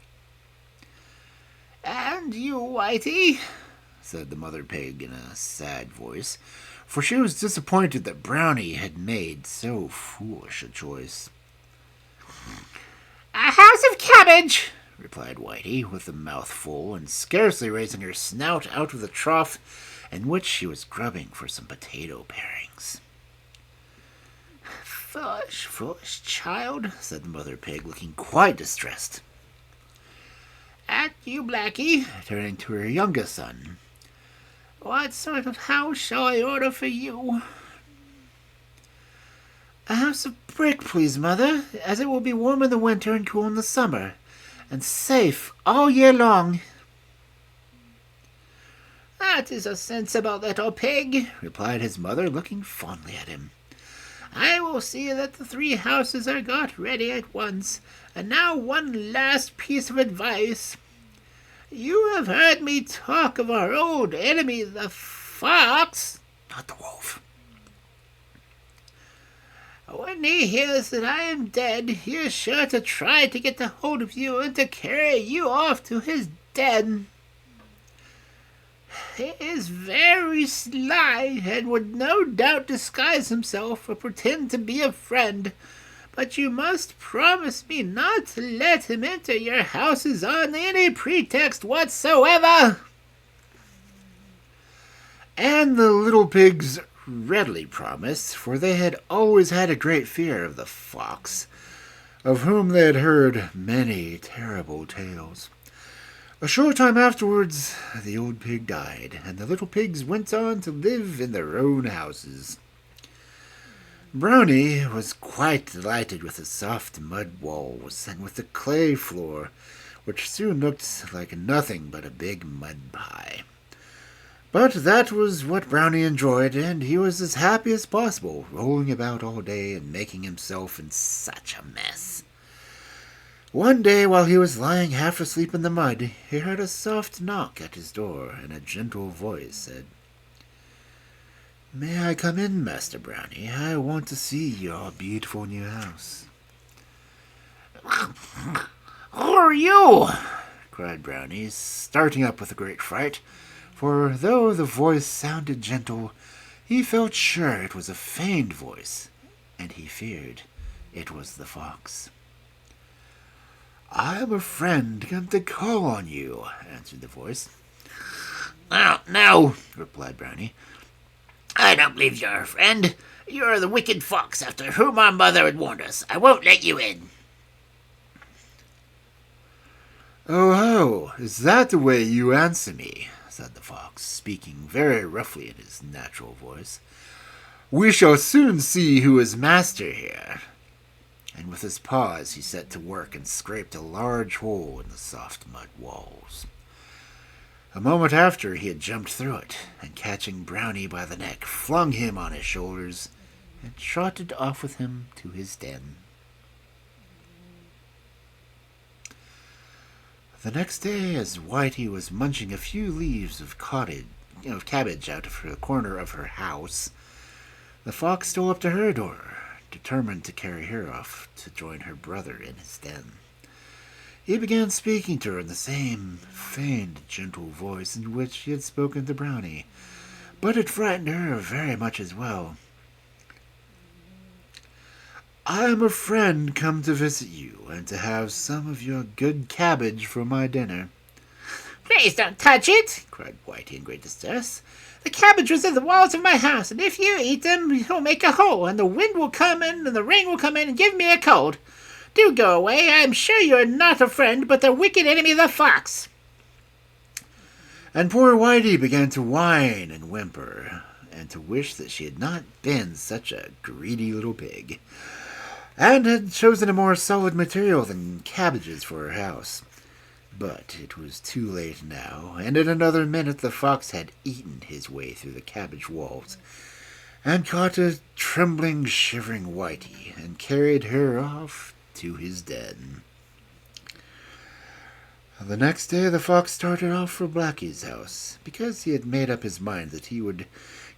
Speaker 2: "And you, Whitey?"
Speaker 3: said the mother pig in a sad voice, for she was disappointed that Brownie had made so foolish a choice.
Speaker 2: "A house of cabbage,"
Speaker 3: replied Whitey, with a mouth full, and scarcely raising her snout out of the trough in which she was grubbing for some potato parings.
Speaker 2: "Foolish, foolish child,"
Speaker 3: said the mother pig, looking quite distressed.
Speaker 2: "And you, Blackie,
Speaker 3: turning to her youngest son,
Speaker 2: what sort of house shall I order for you?"
Speaker 3: "A house of brick, please, mother, as it will be warm in the winter and cool in the summer, and safe all year long."
Speaker 2: "That is a sensible little pig," replied his mother, looking fondly at him. "I will see that the 3 houses are got ready at once. And now one last piece of advice. You have heard me talk of our old enemy, the fox."
Speaker 1: Not the wolf.
Speaker 2: "When he hears that I am dead, he is sure to try to get a hold of you and to carry you off to his den. He is very sly and would no doubt disguise himself or pretend to be a friend. But you must promise me not to let him enter your houses on any pretext whatsoever."
Speaker 3: And the little pigs readily promised, for they had always had a great fear of the fox, of whom they had heard many terrible tales. A short time afterwards, the old pig died, and the little pigs went on to live in their own houses. Brownie was quite delighted with the soft mud walls and with the clay floor, which soon looked like nothing but a big mud pie. But that was what Brownie enjoyed, and he was as happy as possible, rolling about all day and making himself in such a mess. One day, while he was lying half asleep in the mud, he heard a soft knock at his door, and a gentle voice said, "May I come in, Master Brownie? I want to see your beautiful new house."
Speaker 2: "Who are you?"
Speaker 3: cried Brownie, starting up with a great fright, for though the voice sounded gentle, he felt sure it was a feigned voice, and he feared it was the fox. "I am a friend come to call on you," answered the voice.
Speaker 2: "Oh, no," replied Brownie. "I don't believe you're a friend. You're the wicked fox after whom our mother had warned us. I won't let you in."
Speaker 3: "Oh ho, is that the way you answer me?" said the fox, speaking very roughly in his natural voice. "We shall soon see who is master here." And with his paws he set to work and scraped a large hole in the soft mud walls. A moment after he had jumped through it, and catching Brownie by the neck, flung him on his shoulders, and trotted off with him to his den. The next day, as Whitey was munching a few leaves of cabbage out of the corner of her house, the fox stole up to her door, determined to carry her off to join her brother in his den. He began speaking to her in the same feigned, gentle voice in which he had spoken to Brownie, but it frightened her very much as well. "I am a friend come to visit you, and to have some of your good cabbage for my dinner."
Speaker 2: "Please don't touch it," cried Whitey in great distress. "The cabbage was in the walls of my house, and if you eat them, you'll make a hole, and the wind will come in, and the rain will come in, and give me a cold. Do go away. I am sure you are not a friend, but the wicked enemy, the fox."
Speaker 3: And poor Whitey began to whine and whimper, and to wish that she had not been such a greedy little pig, and had chosen a more solid material than cabbages for her house. But it was too late now, and in another minute the fox had eaten his way through the cabbage walls, and caught a trembling, shivering Whitey, and carried her off to his den. The next day the fox started off for Blackie's house, because he had made up his mind that he would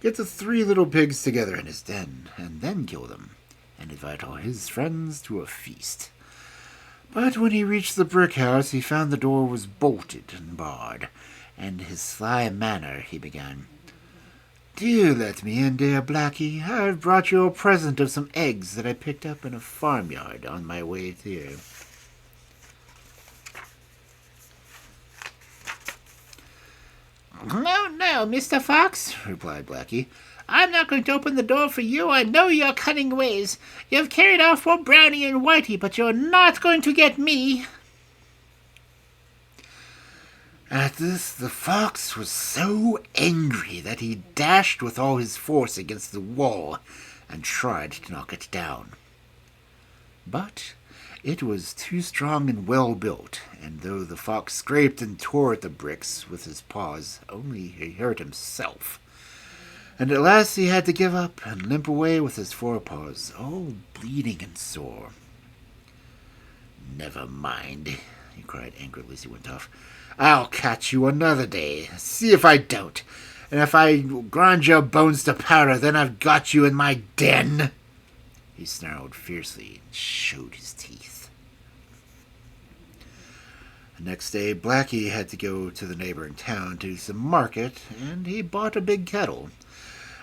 Speaker 3: get the 3 little pigs together in his den, and then kill them, and invite all his friends to a feast. But when he reached the brick house, he found the door was bolted and barred, and in his sly manner he began, "Do let me in, dear Blackie. I have brought you a present of some eggs that I picked up in a farmyard on my way here."
Speaker 2: No, Mr. Fox," replied Blackie. "I'm not going to open the door for you. I know your cunning ways. You've carried off poor Brownie and Whitey, but you're not going to get me."
Speaker 3: At this, the fox was so angry that he dashed with all his force against the wall and tried to knock it down. But It was too strong and well built, and though the fox scraped and tore at the bricks with his paws, only he hurt himself. And at last he had to give up and limp away with his forepaws, all bleeding and sore. "Never mind," he cried angrily as he went off. "I'll catch you another day. See if I don't. And if I grind your bones to powder, then I've got you in my den." He snarled fiercely and showed his teeth. The next day, Blackie had to go to the neighboring town to some market, and he bought a big kettle.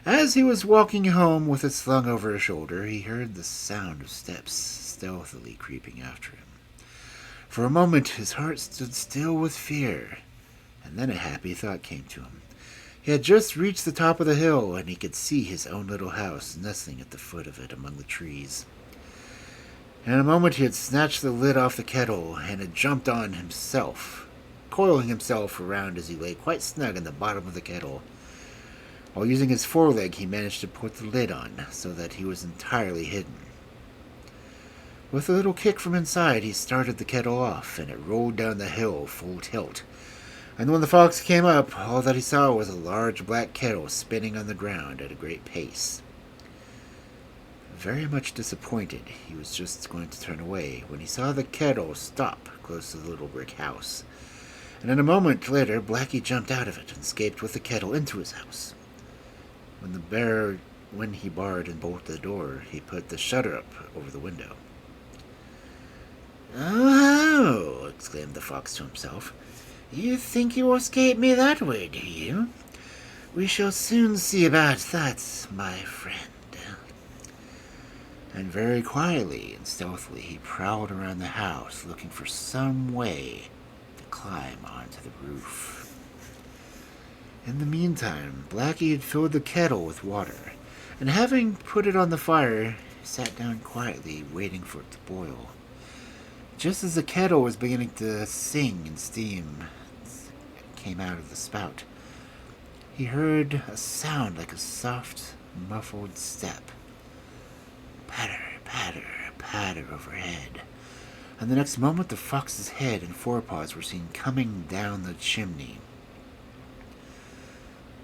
Speaker 3: As he was walking home with it slung over his shoulder, he heard the sound of steps stealthily creeping after him. For a moment, his heart stood still with fear, and then a happy thought came to him. He had just reached the top of the hill, and he could see his own little house nestling at the foot of it among the trees. In a moment he had snatched the lid off the kettle and had jumped on himself, coiling himself around as he lay quite snug in the bottom of the kettle. While using his foreleg, he managed to put the lid on so that he was entirely hidden. With a little kick from inside, he started the kettle off, and it rolled down the hill full tilt. And when the fox came up, all that he saw was a large black kettle spinning on the ground at a great pace. Very much disappointed, he was just going to turn away when he saw the kettle stop close to the little brick house. And in a moment later, Blackie jumped out of it and escaped with the kettle into his house. When he barred and bolted the door, he put the shutter up over the window. "Oh!" exclaimed the fox to himself. "You think you will escape me that way, do you? We shall soon see about that, my friend." And very quietly and stealthily he prowled around the house, looking for some way to climb onto the roof. In the meantime, Blackie had filled the kettle with water, and having put it on the fire, he sat down quietly, waiting for it to boil. Just as the kettle was beginning to sing and steam came out of the spout, he heard a sound like a soft, muffled step. Patter, patter, patter overhead, and the next moment the fox's head and forepaws were seen coming down the chimney.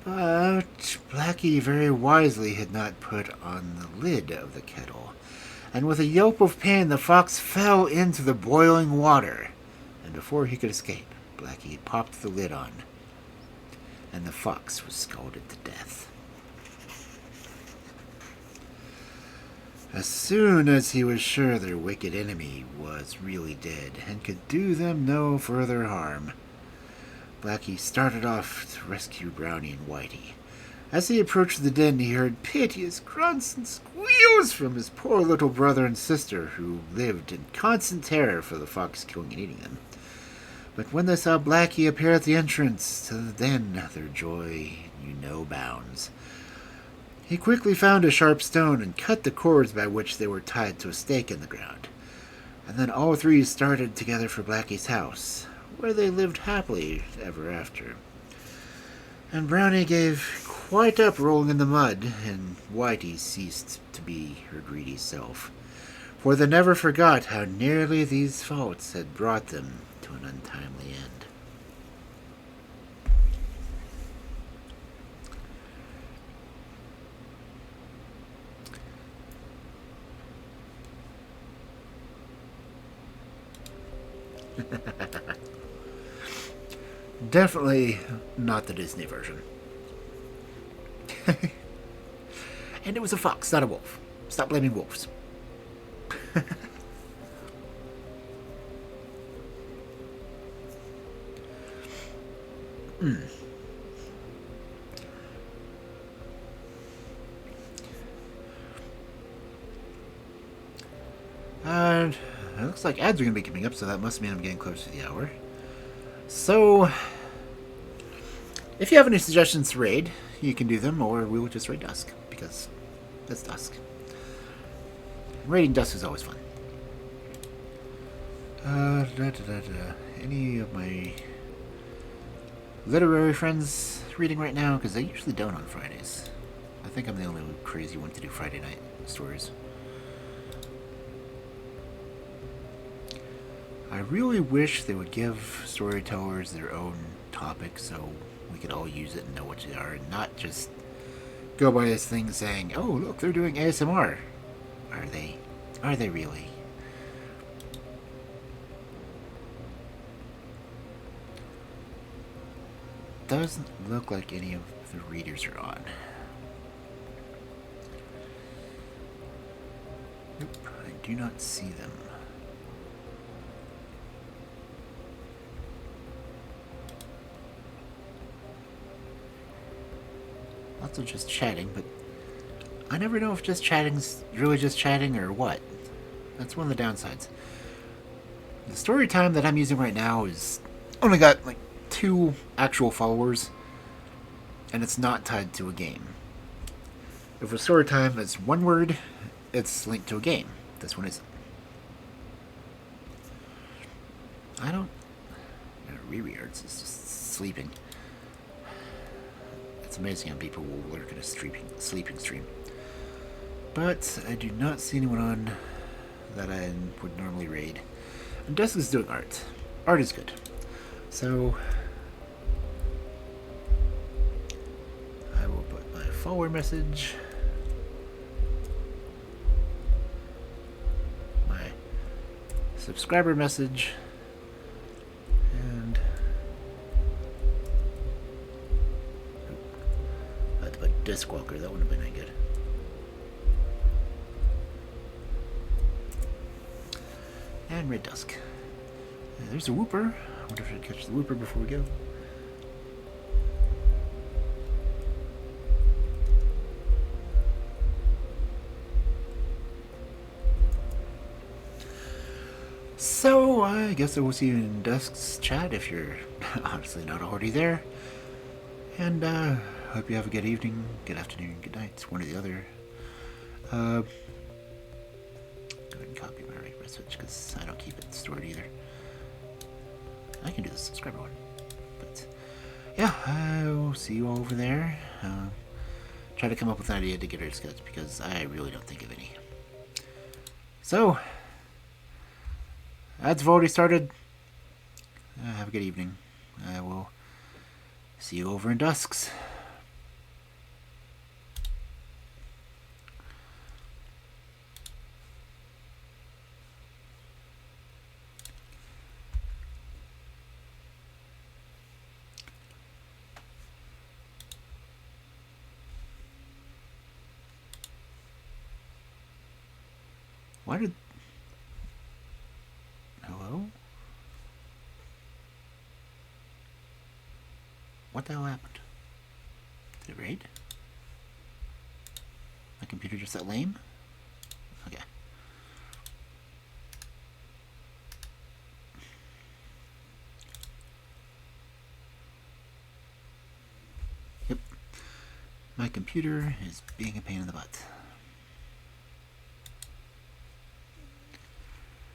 Speaker 3: But Blackie very wisely had not put on the lid of the kettle, and with a yelp of pain the fox fell into the boiling water, and before he could escape, Blackie had popped the lid on, and the fox was scalded to death. As soon as he was sure their wicked enemy was really dead and could do them no further harm, Blackie started off to rescue Brownie and Whitey. As he approached the den, he heard piteous grunts and squeals from his poor little brother and sister, who lived in constant terror for the fox killing and eating them. But when they saw Blackie appear at the entrance to the den, their joy knew no bounds. He quickly found a sharp stone and cut the cords by which they were tied to a stake in the ground. And then all three started together for Blackie's house, where they lived happily ever after. And Brownie gave quite up rolling in the mud, and Whitey ceased to be her greedy self, for they never forgot how nearly these faults had brought them to an untimely end. Definitely not the Disney version. And it was a fox, not a wolf. Stop blaming wolves. And it looks like ads are going to be coming up, so that must mean I'm getting close to the hour. So, if you have any suggestions to raid, you can do them, or we will just raid Dusk, because it's Dusk. Raiding Dusk is always fun. Any of my literary friends reading right now? Because they usually don't on Fridays. I think I'm the only crazy one to do Friday night stories.
Speaker 1: I really wish they would give storytellers their own topic so we could all use it and know what they are, and not just go by this thing saying, "Oh, look, they're doing ASMR." Are they? Are they really? Doesn't look like any of the readers are on. Nope, I do not see them. Lots of just chatting, but I never know if just chatting's really just chatting or what. That's one of the downsides. The story time that I'm using right now is only got like 2 actual followers, and it's not tied to a game. If a story time is 1 word, it's linked to a game. This one isn't. I don't. Riri Arts is just sleeping. It's amazing how people will lurk at a sleeping stream. But I do not see anyone on that I would normally raid. And Dusk is doing art. Art is good. So I will put my follower message, my subscriber message, and I had to put Disc Walker. That wouldn't have been any good. And Red Dusk. There's a Whooper. I wonder if I should catch the Whooper before we go. So, I guess I will see you in Dusk's chat if you're honestly not already there. And, hope you have a good evening, good afternoon, good night, one or the other. Go ahead and copy my right message because I don't keep it stored either. I can do the subscriber one. But, yeah, I will see you all over there. Try to come up with an idea to get her sketch because I really don't think of any. So, ads already started. Have a good evening. I will see you over in Dusks. Why did... Hello? What the hell happened? Did it raid? My computer just that lame? Okay. Yep. My computer is being a pain in the butt.